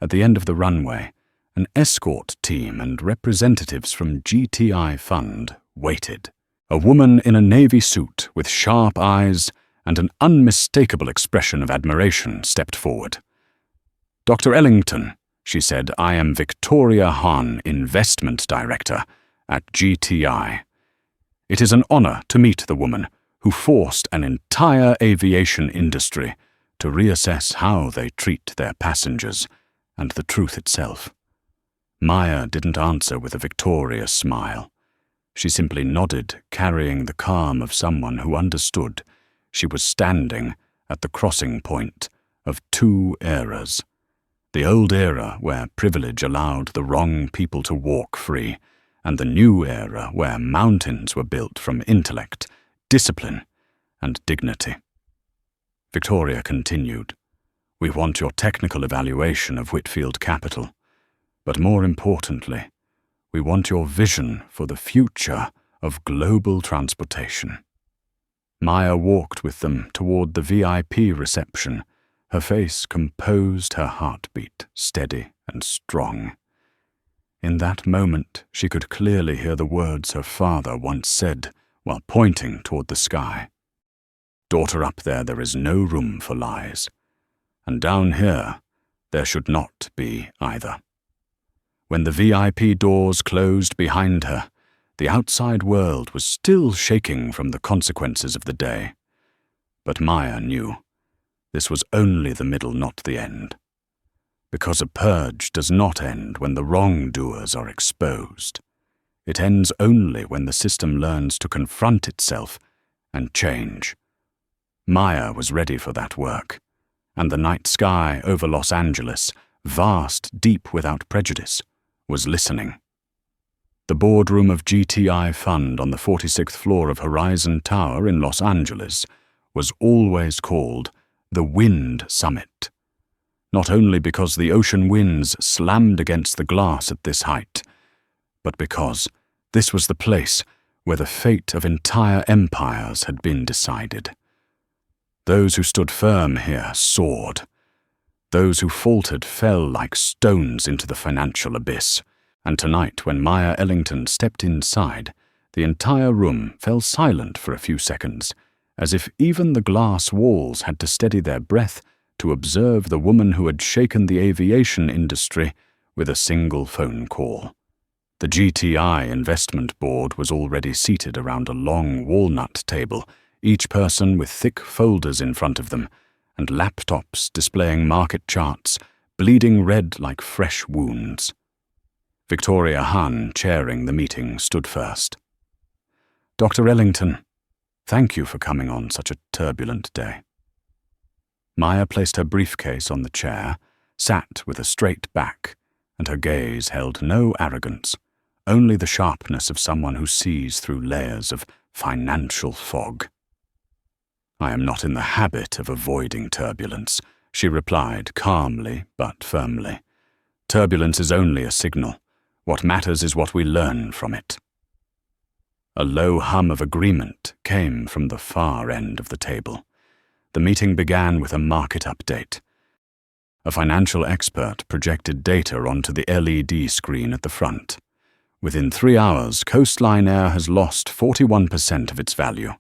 At the end of the runway, an escort team and representatives from GTI Fund waited. A woman in a navy suit with sharp eyes and an unmistakable expression of admiration stepped forward. "Dr. Ellington," she said, "I am Victoria Hahn, Investment Director at GTI. It is an honor to meet the woman who forced an entire aviation industry to reassess how they treat their passengers and the truth itself." Maya didn't answer with a victorious smile. She simply nodded, carrying the calm of someone who understood she was standing at the crossing point of 2 eras. The old era where privilege allowed the wrong people to walk free, and the new era where mountains were built from intellect, discipline, and dignity. Victoria continued, "We want your technical evaluation of Whitfield Capital, but more importantly, we want your vision for the future of global transportation." Maya walked with them toward the VIP reception, her face composed, her heartbeat steady and strong. In that moment, she could clearly hear the words her father once said while pointing toward the sky. "Daughter, up there is no room for lies. And down here, there should not be either." When the VIP doors closed behind her, the outside world was still shaking from the consequences of the day. But Maya knew this was only the middle, not the end. Because a purge does not end when the wrongdoers are exposed. It ends only when the system learns to confront itself and change. Maya was ready for that work, and the night sky over Los Angeles, vast, deep without prejudice, was listening. The boardroom of GTI Fund on the 46th floor of Horizon Tower in Los Angeles was always called the Wind Summit. Not only because the ocean winds slammed against the glass at this height, but because this was the place where the fate of entire empires had been decided. Those who stood firm here soared. Those who faltered fell like stones into the financial abyss. And tonight, when Maya Ellington stepped inside, the entire room fell silent for a few seconds, as if even the glass walls had to steady their breath to observe the woman who had shaken the aviation industry with a single phone call. The GTI investment board was already seated around a long walnut table, each person with thick folders in front of them, and laptops displaying market charts, bleeding red like fresh wounds. Victoria Hahn, chairing the meeting, stood first. "Dr. Ellington, thank you for coming on such a turbulent day." Maya placed her briefcase on the chair, sat with a straight back, and her gaze held no arrogance, only the sharpness of someone who sees through layers of financial fog. "I am not in the habit of avoiding turbulence," she replied calmly but firmly. "Turbulence is only a signal. What matters is what we learn from it." A low hum of agreement came from the far end of the table. The meeting began with a market update. A financial expert projected data onto the LED screen at the front. Within 3 hours, Coastline Air has lost 41% of its value.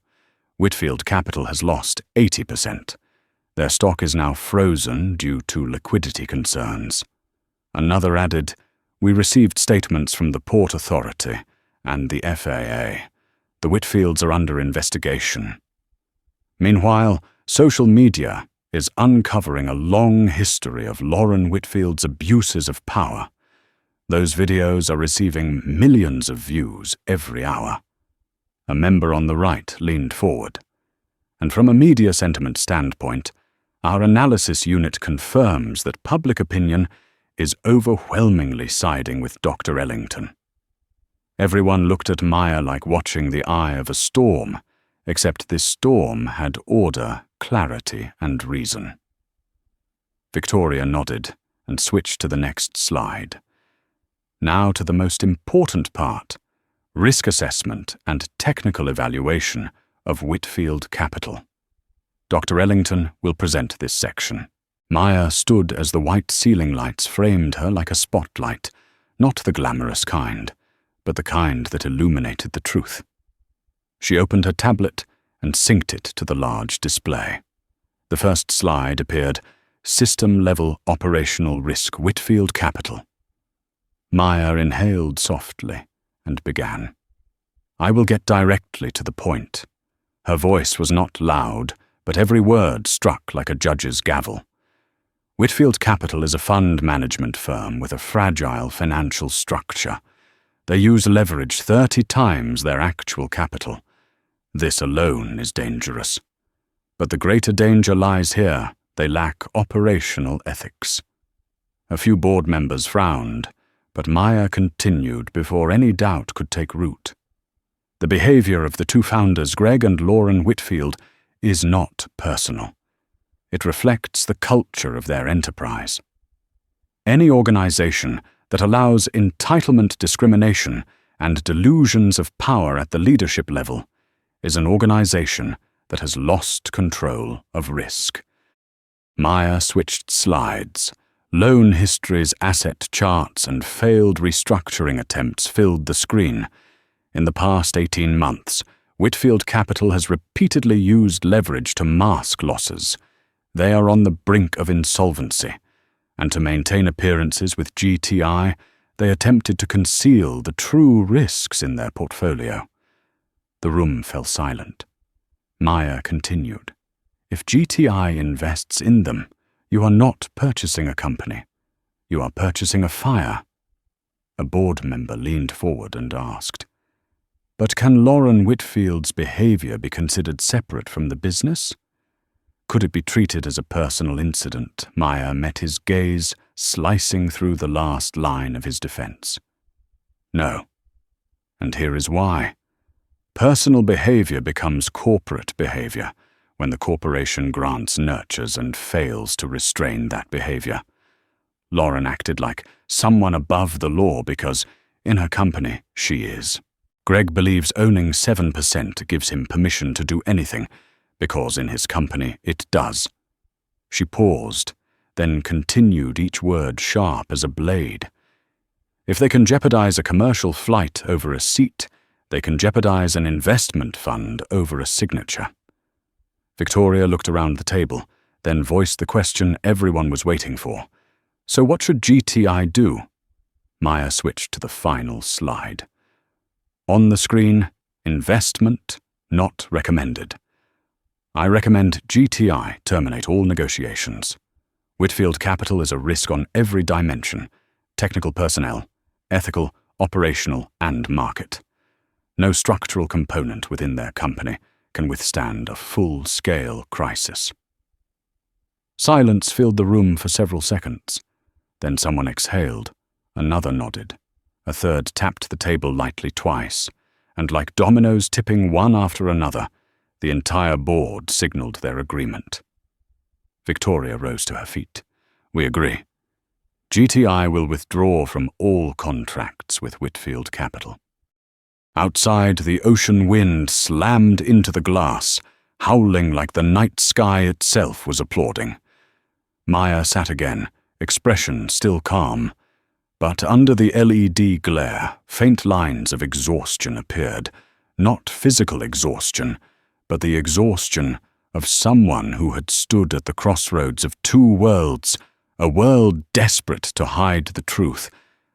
Whitfield Capital has lost 80%. Their stock is now frozen due to liquidity concerns. Another added, "We received statements from the Port Authority and the FAA. The Whitfields are under investigation." Meanwhile, social media is uncovering a long history of Lauren Whitfield's abuses of power. Those videos are receiving millions of views every hour. A member on the right leaned forward. "And from a media sentiment standpoint, our analysis unit confirms that public opinion is overwhelmingly siding with Dr. Ellington." Everyone looked at Maya like watching the eye of a storm, except this storm had order, clarity, and reason. Victoria nodded and switched to the next slide. Now to the most important part, risk assessment and technical evaluation of Whitfield Capital. Dr. Ellington will present this section. Maya stood as the white ceiling lights framed her like a spotlight, not the glamorous kind, but the kind that illuminated the truth. She opened her tablet and synced it to the large display. The first slide appeared, "System-level operational risk Whitfield Capital." Maya inhaled softly and began. "I will get directly to the point." Her voice was not loud, but every word struck like a judge's gavel. Whitfield Capital is a fund management firm with a fragile financial structure. They use leverage 30 times their actual capital. This alone is dangerous. But the greater danger lies here. They lack operational ethics. A few board members frowned, but Maya continued before any doubt could take root. The behavior of the two founders, Greg and Lauren Whitfield, is not personal. It reflects the culture of their enterprise. Any organization that allows entitlement discrimination and delusions of power at the leadership level is an organization that has lost control of risk. Maya switched slides. Loan histories, asset charts, and failed restructuring attempts filled the screen. In the past 18 months, Whitfield Capital has repeatedly used leverage to mask losses. They are on the brink of insolvency, and to maintain appearances with GTI, they attempted to conceal the true risks in their portfolio. The room fell silent. Maya continued, "If GTI invests in them, you are not purchasing a company. You are purchasing a fire." A board member leaned forward and asked, "But can Lauren Whitfield's behavior be considered separate from the business?" Could it be treated as a personal incident? Maya met his gaze, slicing through the last line of his defense. No. And here is why. Personal behavior becomes corporate behavior when the corporation grants, nurtures, and fails to restrain that behavior. Lauren acted like someone above the law because, in her company, she is. Greg believes owning 7% gives him permission to do anything, because in his company it does. She paused, then continued, each word sharp as a blade. If they can jeopardize a commercial flight over a seat, they can jeopardize an investment fund over a signature. Victoria looked around the table, then voiced the question everyone was waiting for. So what should GTI do? Maya switched to the final slide. On the screen, investment not recommended. I recommend GTI terminate all negotiations. Whitfield Capital is a risk on every dimension: technical personnel, ethical, operational, and market. No structural component within their company can withstand a full-scale crisis. Silence filled the room for several seconds. Then someone exhaled, another nodded, a third tapped the table lightly twice, and like dominoes tipping one after another, the entire board signaled their agreement. Victoria rose to her feet. We agree. GTI will withdraw from all contracts with Whitfield Capital. Outside, the ocean wind slammed into the glass, howling like the night sky itself was applauding. Maya sat again, expression still calm, but under the LED glare, faint lines of exhaustion appeared, not physical exhaustion, but the exhaustion of someone who had stood at the crossroads of two worlds, a world desperate to hide the truth,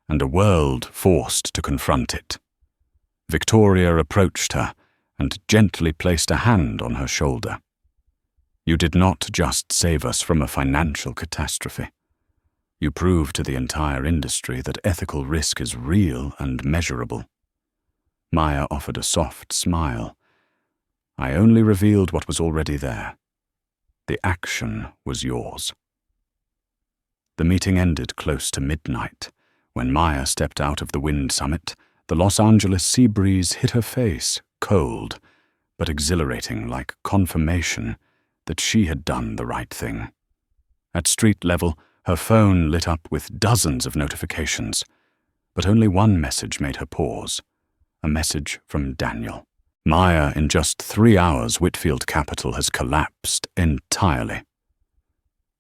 and a world forced to confront it. Victoria approached her and gently placed a hand on her shoulder. You did not just save us from a financial catastrophe. You proved to the entire industry that ethical risk is real and measurable. Maya offered a soft smile. I only revealed what was already there. The action was yours. The meeting ended close to midnight. When Maya stepped out of the wind summit, the Los Angeles sea breeze hit her face, cold, but exhilarating, like confirmation that she had done the right thing. At street level, her phone lit up with dozens of notifications, but only one message made her pause, a message from Daniel. Maya, in just 3 hours, Whitfield Capital has collapsed entirely.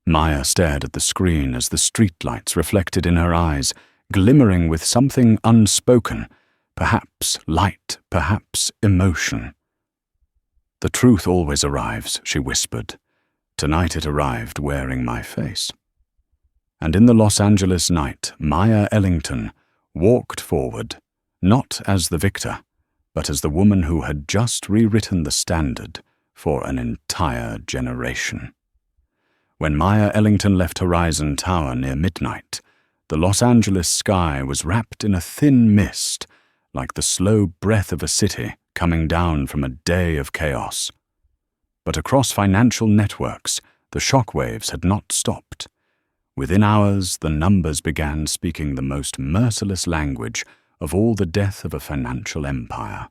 Maya stared at the screen as the streetlights reflected in her eyes, glimmering with something unspoken, perhaps light, perhaps emotion. The truth always arrives, she whispered. Tonight it arrived wearing my face. And in the Los Angeles night, Maya Ellington walked forward, not as the victor, but as the woman who had just rewritten the standard for an entire generation. When Maya Ellington left Horizon Tower near midnight, the Los Angeles sky was wrapped in a thin mist, like the slow breath of a city coming down from a day of chaos. But across financial networks, the shockwaves had not stopped. Within hours, the numbers began speaking the most merciless language of all the death of a financial empire.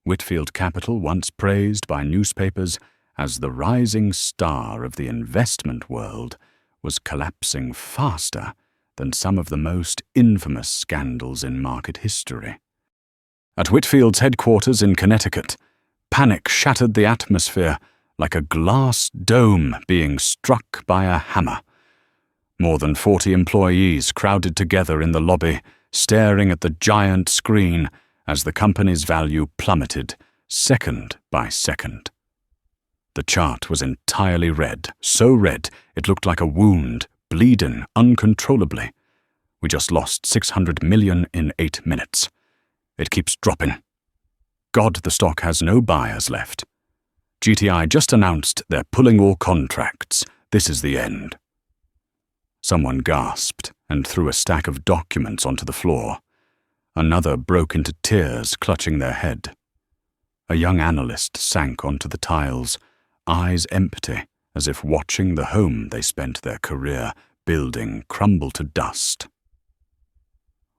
Whitfield Capital, once praised by newspapers as the rising star of the investment world, was collapsing faster than some of the most infamous scandals in market history. At Whitfield's headquarters in Connecticut, panic shattered the atmosphere like a glass dome being struck by a hammer. More than 40 employees crowded together in the lobby, staring at the giant screen as the company's value plummeted, second by second. The chart was entirely red, so red it looked like a wound, bleeding uncontrollably. We just lost $600 million in 8 minutes. It keeps dropping. God, the stock has no buyers left. GTI just announced they're pulling all contracts. This is the end. Someone gasped and threw a stack of documents onto the floor. Another broke into tears, clutching their head. A young analyst sank onto the tiles, eyes empty, as if watching the home they spent their career building crumble to dust.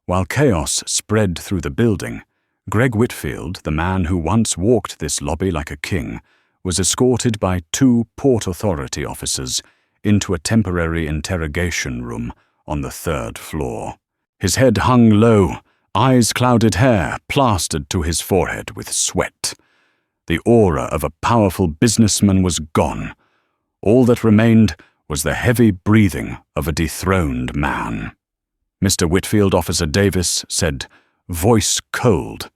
While chaos spread through the building, Greg Whitfield, the man who once walked this lobby like a king, was escorted by 2 Port Authority officers into a temporary interrogation room on the 3rd floor. His head hung low, ice-clouded hair plastered to his forehead with sweat. The aura of a powerful businessman was gone. All that remained was the heavy breathing of a dethroned man. Mr. Whitfield, Officer Davis said, voice cold.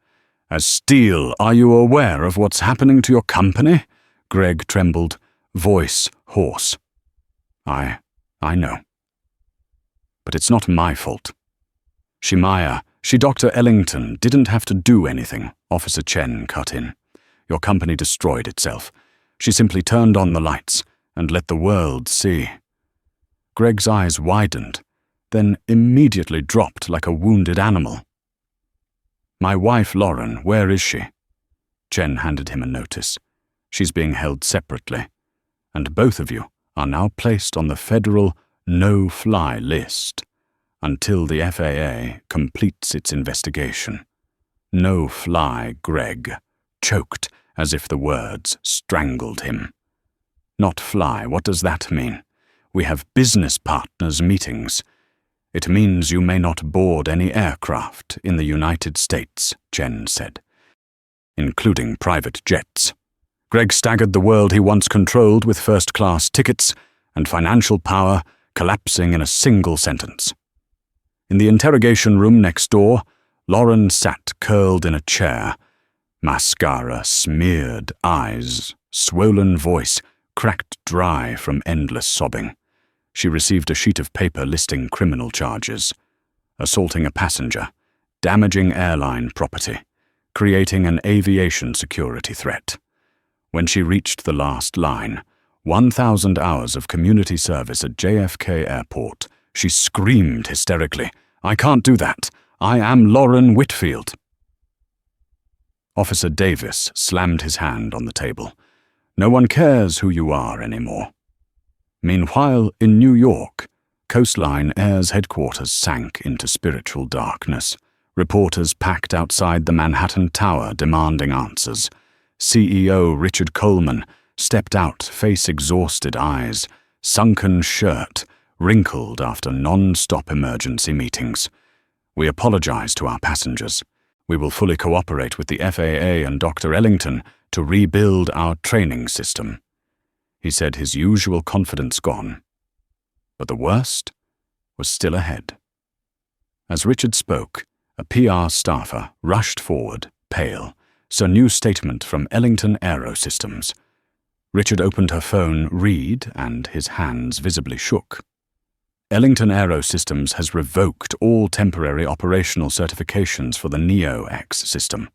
As steel, are you aware of what's happening to your company? Greg trembled, voice hoarse. I know. But it's not my fault. She Dr. Ellington didn't have to do anything," Officer Chen cut in. "Your company destroyed itself. She simply turned on the lights and let the world see." Greg's eyes widened, then immediately dropped like a wounded animal. "My wife, Lauren, where is she?" Chen handed him a notice. "She's being held separately, and both of you are now placed on the federal no-fly list until the FAA completes its investigation." No-fly Greg choked as if the words strangled him. "Not fly, what does that mean? We have business partners meetings. It means you may not board any aircraft in the United States," Chen said, "including private jets." Greg staggered the world he once controlled with first-class tickets and financial power collapsing in a single sentence. In the interrogation room next door, Lauren sat curled in a chair, mascara-smeared eyes, swollen voice cracked dry from endless sobbing. She received a sheet of paper listing criminal charges: assaulting a passenger, damaging airline property, creating an aviation security threat. When she reached the last line, 1,000 hours of community service at JFK Airport, she screamed hysterically, "I can't do that. I am Lauren Whitfield." Officer Davis slammed his hand on the table. "No one cares who you are anymore." Meanwhile, in New York, Coastline Air's headquarters sank into spiritual darkness. Reporters packed outside the Manhattan Tower demanding answers. CEO Richard Coleman stepped out, face-exhausted eyes, sunken shirt, wrinkled after non-stop emergency meetings. "We apologize to our passengers. We will fully cooperate with the FAA and Dr. Ellington to rebuild our training system." He said, his usual confidence gone. But the worst was still ahead. As Richard spoke, a PR staffer rushed forward, pale, saw a new statement from Ellington Aerosystems. Richard opened her phone, read, and his hands visibly shook. "Ellington Aerosystems has revoked all temporary operational certifications for the Neo-X system."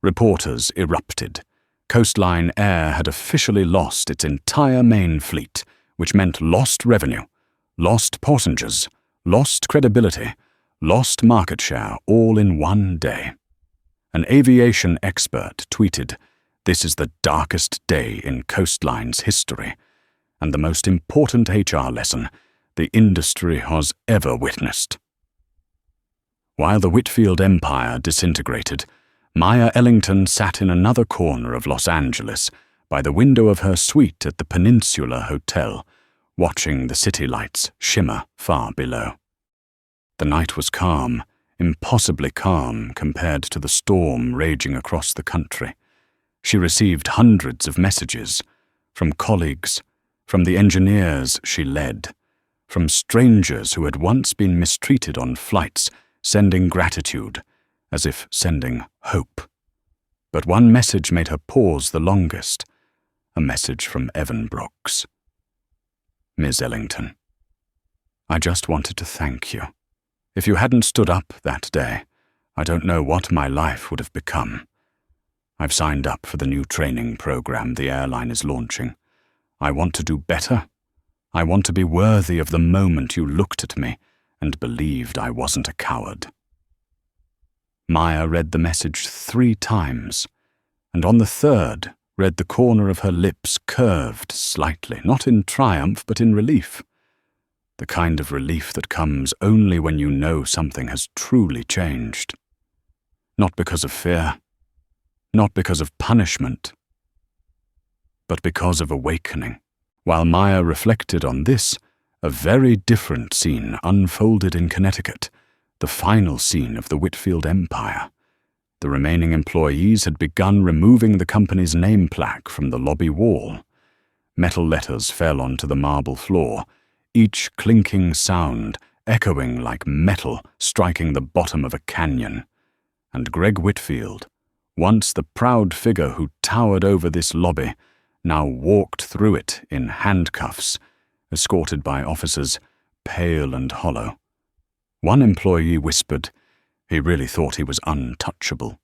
Reporters erupted. Coastline Air had officially lost its entire main fleet, which meant lost revenue, lost passengers, lost credibility, lost market share, all in one day. An aviation expert tweeted, "This is the darkest day in Coastline's history, and the most important HR lesson the industry has ever witnessed." While the Whitfield empire disintegrated, Maya Ellington sat in another corner of Los Angeles, by the window of her suite at the Peninsula Hotel, watching the city lights shimmer far below. The night was calm, impossibly calm compared to the storm raging across the country. She received hundreds of messages, from colleagues, from the engineers she led, from strangers who had once been mistreated on flights, sending gratitude, as if sending hope. But one message made her pause the longest, a message from Evan Brooks. "Ms. Ellington, I just wanted to thank you. If you hadn't stood up that day, I don't know what my life would have become. I've signed up for the new training program the airline is launching. I want to do better. I want to be worthy of the moment you looked at me and believed I wasn't a coward." Maya read the message 3 times, and on the third read the corner of her lips curved slightly, not in triumph but in relief. The kind of relief that comes only when you know something has truly changed. Not because of fear, not because of punishment, but because of awakening. While Maya reflected on this, a very different scene unfolded in Connecticut, the final scene of the Whitfield empire. The remaining employees had begun removing the company's name plaque from the lobby wall. Metal letters fell onto the marble floor, each clinking sound echoing like metal striking the bottom of a canyon. And Greg Whitfield, once the proud figure who towered over this lobby, now walked through it in handcuffs, escorted by officers, pale and hollow. One employee whispered, he really thought he was untouchable.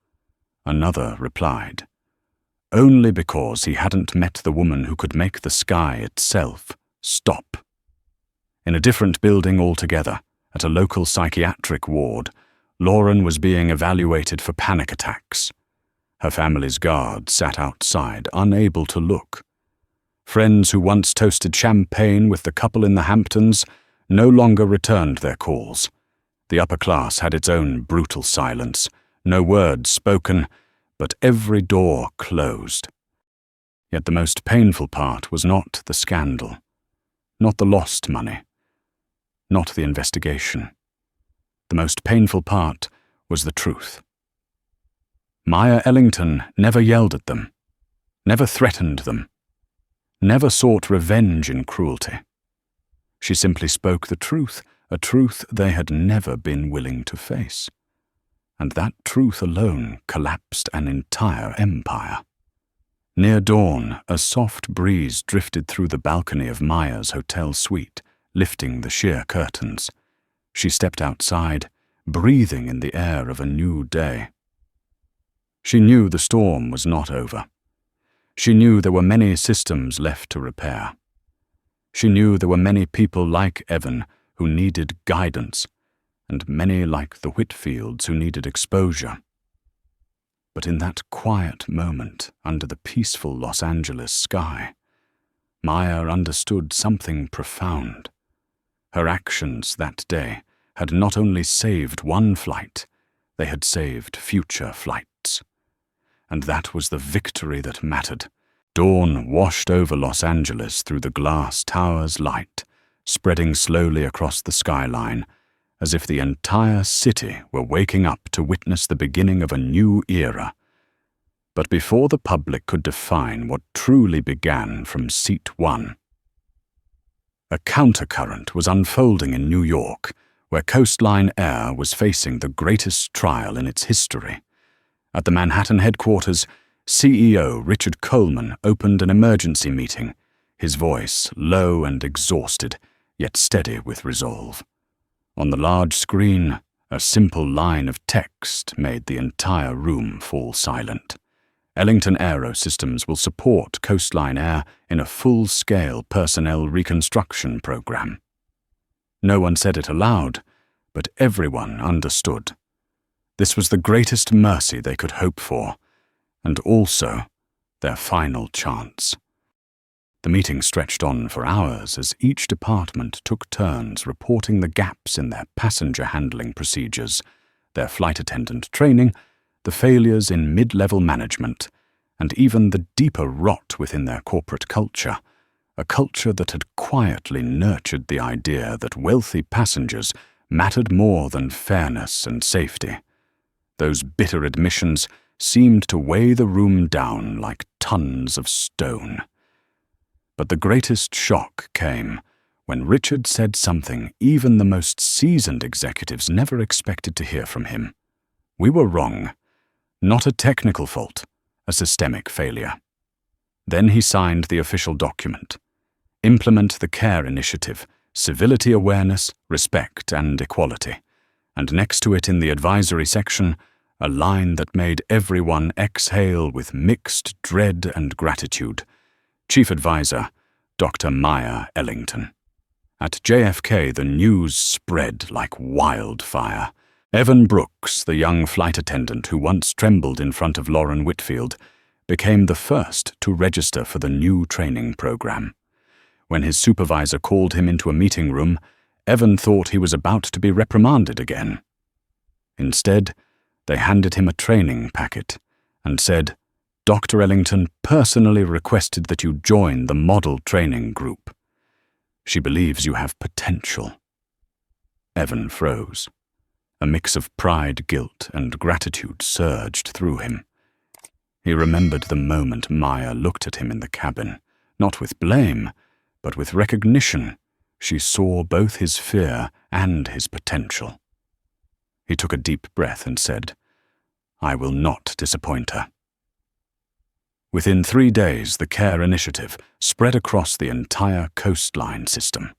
Another replied, only because he hadn't met the woman who could make the sky itself stop. In a different building altogether, at a local psychiatric ward, Lauren was being evaluated for panic attacks. Her family's guard sat outside, unable to look. Friends who once toasted champagne with the couple in the Hamptons no longer returned their calls. The upper class had its own brutal silence, no words spoken, but every door closed. Yet the most painful part was not the scandal, not the lost money, not the investigation. The most painful part was the truth. Maya Ellington never yelled at them, never threatened them, never sought revenge in cruelty. She simply spoke the truth, a truth they had never been willing to face. And that truth alone collapsed an entire empire. Near dawn, a soft breeze drifted through the balcony of Maya's hotel suite, lifting the sheer curtains. She stepped outside, breathing in the air of a new day. She knew the storm was not over. She knew there were many systems left to repair. She knew there were many people like Evan who needed guidance, and many like the Whitfields who needed exposure. But in that quiet moment under the peaceful Los Angeles sky, Maya understood something profound. Her actions that day had not only saved one flight, they had saved future flights. And that was the victory that mattered. Dawn washed over Los Angeles through the glass tower's light, spreading slowly across the skyline, as if the entire city were waking up to witness the beginning of a new era. But before the public could define what truly began from Seat 1, a countercurrent was unfolding in New York, where Coastline Air was facing the greatest trial in its history. At the Manhattan headquarters, CEO Richard Coleman opened an emergency meeting, his voice low and exhausted, yet steady with resolve. On the large screen, a simple line of text made the entire room fall silent. Ellington Aerosystems will support Coastline Air in a full-scale personnel reconstruction program. No one said it aloud, but everyone understood. This was the greatest mercy they could hope for, and also their final chance. The meeting stretched on for hours as each department took turns reporting the gaps in their passenger handling procedures, their flight attendant training, the failures in mid-level management, and even the deeper rot within their corporate culture, a culture that had quietly nurtured the idea that wealthy passengers mattered more than fairness and safety. Those bitter admissions seemed to weigh the room down like tons of stone. But the greatest shock came when Richard said something even the most seasoned executives never expected to hear from him. We were wrong. Not a technical fault, a systemic failure. Then he signed the official document. Implement the CARE initiative, civility awareness, respect, and equality. And next to it in the advisory section, a line that made everyone exhale with mixed dread and gratitude. Chief Advisor, Dr. Maya Ellington. At JFK, the news spread like wildfire. Evan Brooks, the young flight attendant who once trembled in front of Lauren Whitfield, became the first to register for the new training program. When his supervisor called him into a meeting room, Evan thought he was about to be reprimanded again. Instead, they handed him a training packet and said, Dr. Ellington personally requested that you join the model training group. She believes you have potential. Evan froze. A mix of pride, guilt, and gratitude surged through him. He remembered the moment Maya looked at him in the cabin, not with blame, but with recognition. She saw both his fear and his potential. He took a deep breath and said, I will not disappoint her. Within 3 days, the CARE initiative spread across the entire coastline system.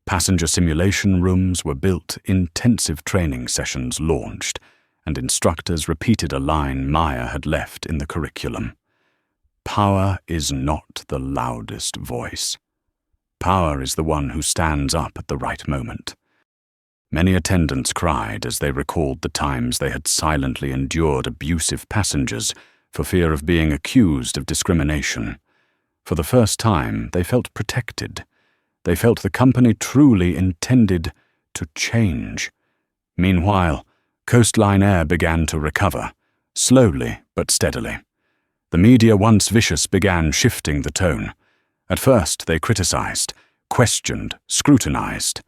Passenger simulation rooms were built, intensive training sessions launched, and instructors repeated a line Maya had left in the curriculum. Power is not the loudest voice. Power is the one who stands up at the right moment. Many attendants cried as they recalled the times they had silently endured abusive passengers for fear of being accused of discrimination. For the first time, they felt protected. They felt the company truly intended to change. Meanwhile, Coastline Air began to recover, slowly but steadily. The media, once vicious, began shifting the tone. At first, they criticized, questioned, scrutinized.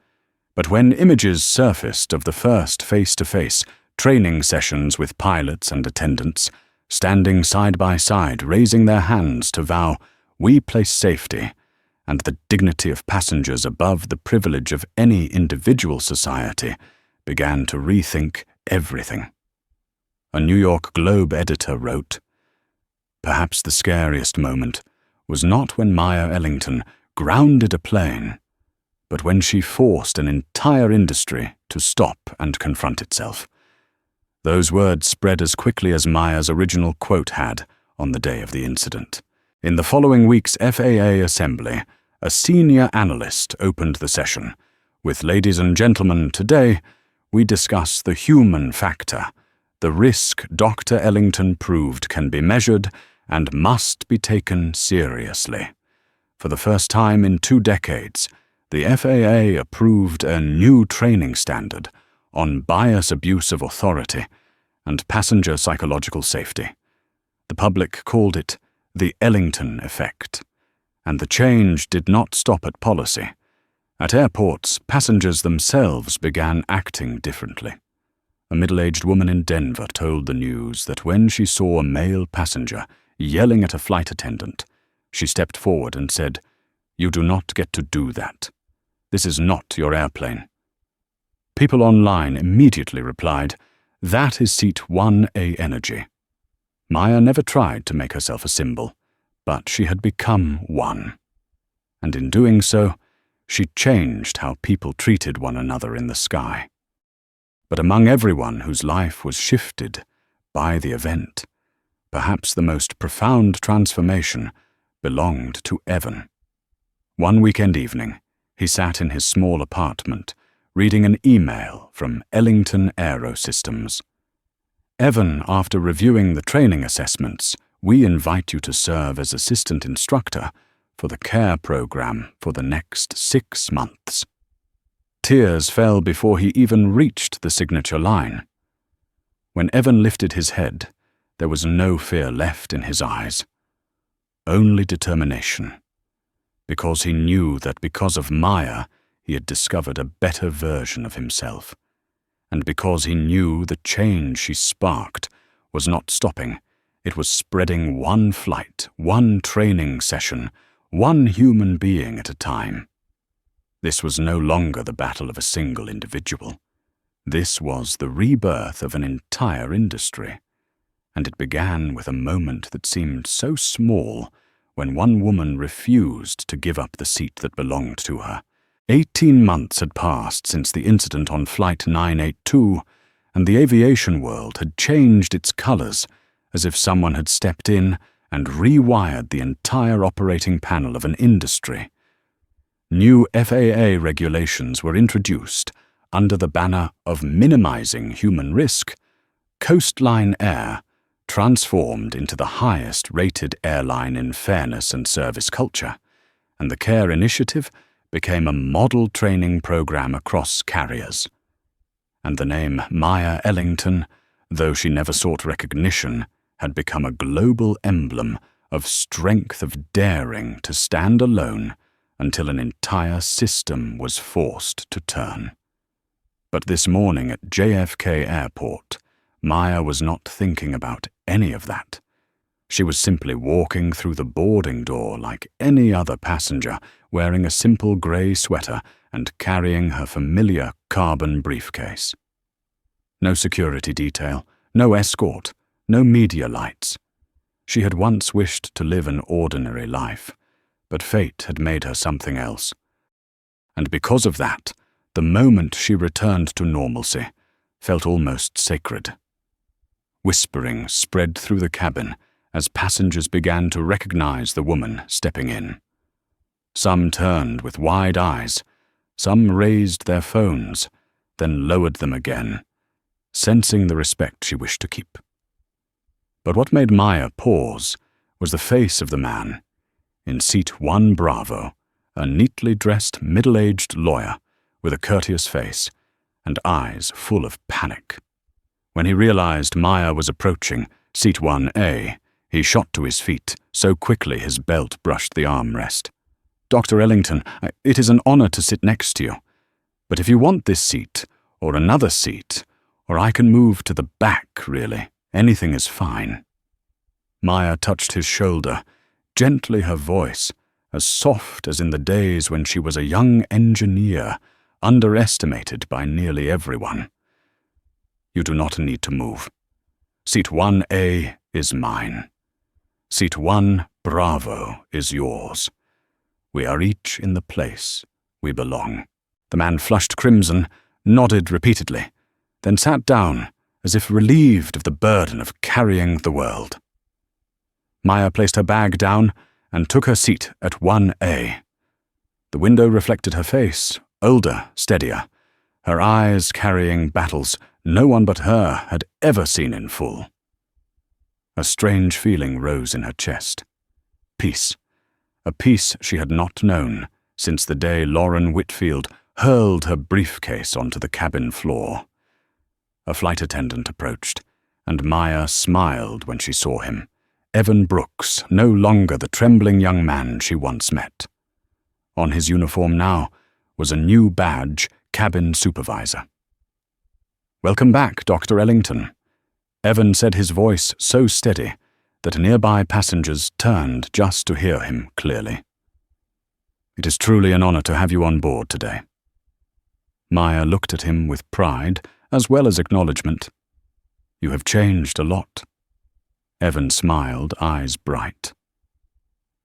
But when images surfaced of the first face-to-face training sessions with pilots and attendants, standing side by side, raising their hands to vow, "We place safety and the dignity of passengers above the privilege of any individual society," began to rethink everything. A New York Globe editor wrote, "Perhaps the scariest moment was not when Maya Ellington grounded a plane, but when she forced an entire industry to stop and confront itself." Those words spread as quickly as Maya's original quote had on the day of the incident. In the following week's FAA assembly, a senior analyst opened the session with, "Ladies and gentlemen, today we discuss the human factor, the risk Dr. Ellington proved can be measured and must be taken seriously. For the first time in 2 decades, the FAA approved a new training standard on bias abuse of authority and passenger psychological safety. The public called it the Ellington effect, and the change did not stop at policy. At airports, passengers themselves began acting differently. A middle-aged woman in Denver told the news that when she saw a male passenger yelling at a flight attendant, she stepped forward and said, "You do not get to do that. This is not your airplane." People online immediately replied, "That is seat 1A energy." Maya never tried to make herself a symbol, but she had become one. And in doing so, she changed how people treated one another in the sky. But among everyone whose life was shifted by the event, perhaps the most profound transformation belonged to Evan. One weekend evening, he sat in his small apartment, reading an email from Ellington Aerosystems. "Evan, after reviewing the training assessments, we invite you to serve as assistant instructor for the CARE program for the next 6 months. Tears fell before he even reached the signature line. When Evan lifted his head, there was no fear left in his eyes, only determination, because he knew that because of Maya, he had discovered a better version of himself, and because he knew the change she sparked was not stopping, it was spreading one flight, one training session, one human being at a time. This was no longer the battle of a single individual. This was the rebirth of an entire industry, and it began with a moment that seemed so small when one woman refused to give up the seat that belonged to her. 18 months had passed since the incident on Flight 982, and the aviation world had changed its colors as if someone had stepped in and rewired the entire operating panel of an industry. New FAA regulations were introduced under the banner of minimizing human risk. Coastline Air transformed into the highest-rated airline in fairness and service culture, and the CARE initiative became a model training program across carriers. And the name Maya Ellington, though she never sought recognition, had become a global emblem of strength, of daring to stand alone until an entire system was forced to turn. But this morning at JFK Airport, Maya was not thinking about any of that. She was simply walking through the boarding door like any other passenger, wearing a simple grey sweater and carrying her familiar carbon briefcase. No security detail, no escort, no media lights. She had once wished to live an ordinary life, but fate had made her something else. and because of that, the moment she returned to normalcy felt almost sacred. Whispering spread through the cabin as passengers began to recognize the woman stepping in. Some turned with wide eyes, some raised their phones, then lowered them again, sensing the respect she wished to keep. But what made Maya pause was the face of the man. In seat 1 Bravo, a neatly dressed middle-aged lawyer with a courteous face and eyes full of panic. When he realized Maya was approaching seat 1A, he shot to his feet so quickly his belt brushed the armrest. "Dr. Ellington, it is an honor to sit next to you. But if you want this seat, or another seat, or I can move to the back, really, anything is fine." Maya touched his shoulder, gently, her voice as soft as in the days when she was a young engineer, underestimated by nearly everyone. "You do not need to move. Seat 1A is mine. Seat 1 Bravo is yours. We are each in the place we belong." The man flushed crimson, nodded repeatedly, then sat down as if relieved of the burden of carrying the world. Maya placed her bag down and took her seat at 1A. The window reflected her face, older, steadier, her eyes carrying battles no one but her had ever seen in full. A strange feeling rose in her chest. Peace. A peace she had not known since the day Lauren Whitfield hurled her briefcase onto the cabin floor. A flight attendant approached, and Maya smiled when she saw him. Evan Brooks, no longer the trembling young man she once met. On his uniform now was a new badge, cabin supervisor. "Welcome back, Dr. Ellington." Evan said, his voice so steady that nearby passengers turned just to hear him clearly. "It is truly an honor to have you on board today." Maya looked at him with pride as well as acknowledgement. "You have changed a lot." Evan smiled, eyes bright.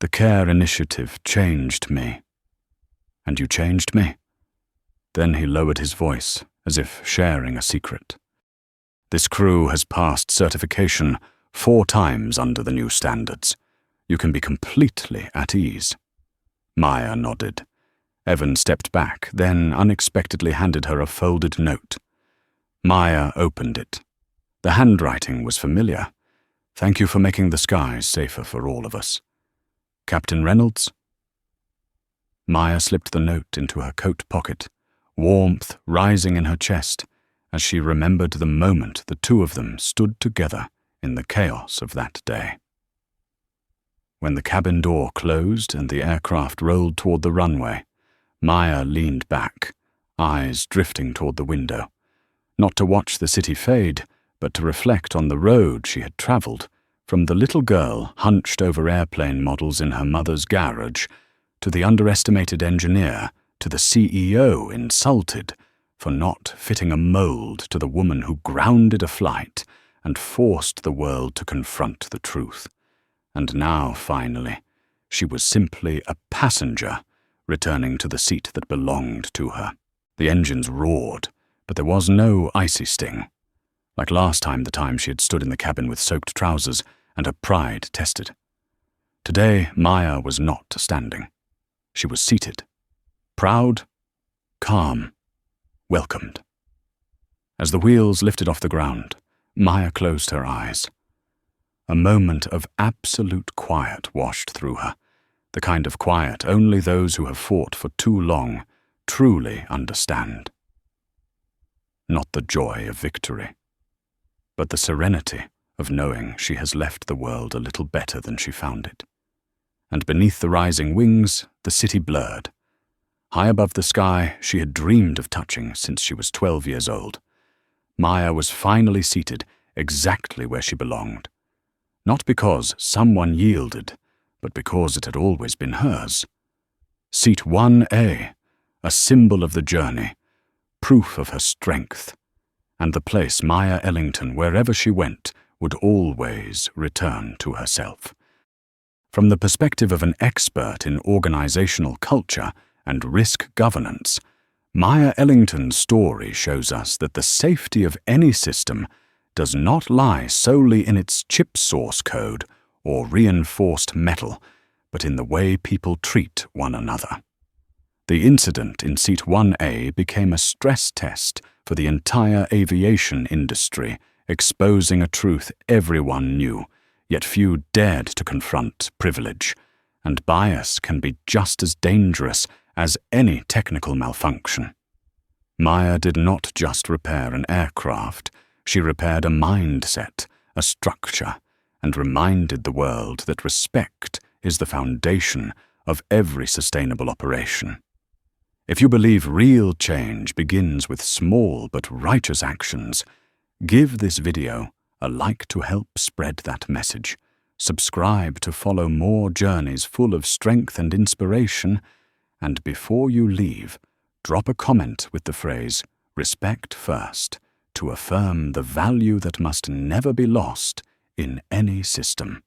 "The CARE initiative changed me." "And you changed me?" Then he lowered his voice, as if sharing a secret. "This crew has passed certification 4 times under the new standards. You can be completely at ease." Maya nodded. Evan stepped back, then unexpectedly handed her a folded note. Maya opened it. The handwriting was familiar. "Thank you for making the skies safer for all of us. Captain Reynolds?" Maya slipped the note into her coat pocket, warmth rising in her chest as she remembered the moment the two of them stood together in the chaos of that day. When the cabin door closed and the aircraft rolled toward the runway, Maya leaned back, eyes drifting toward the window, not to watch the city fade, but to reflect on the road she had traveled, from the little girl hunched over airplane models in her mother's garage, to the underestimated engineer, to the CEO insulted for not fitting a mold to the woman who grounded a flight and forced the world to confront the truth. And now, finally, she was simply a passenger returning to the seat that belonged to her. The engines roared, but there was no icy sting. Like last time, the time she had stood in the cabin with soaked trousers and her pride tested. Today, Maya was not standing. She was seated, proud, calm, welcomed. As the wheels lifted off the ground, Maya closed her eyes. A moment of absolute quiet washed through her, the kind of quiet only those who have fought for too long truly understand. Not the joy of victory, but the serenity of knowing she has left the world a little better than she found it. And beneath the rising wings, the city blurred. High above the sky she had dreamed of touching since she was 12 years old. Maya was finally seated exactly where she belonged. Not because someone yielded, but because it had always been hers. Seat 1A, a symbol of the journey, proof of her strength, and the place Maya Ellington, wherever she went, would always return to herself. From the perspective of an expert in organizational culture and risk governance, Maya Ellington's story shows us that the safety of any system does not lie solely in its chip source code or reinforced metal, but in the way people treat one another. The incident in Seat 1A became a stress test for the entire aviation industry, exposing a truth everyone knew, yet few dared to confront: privilege. And bias can be just as dangerous as any technical malfunction. Maya did not just repair an aircraft, she repaired a mindset, a structure, and reminded the world that respect is the foundation of every sustainable operation. If you believe real change begins with small but righteous actions, give this video a like to help spread that message. Subscribe to follow more journeys full of strength and inspiration, and before you leave, drop a comment with the phrase "Respect first" to affirm the value that must never be lost in any system.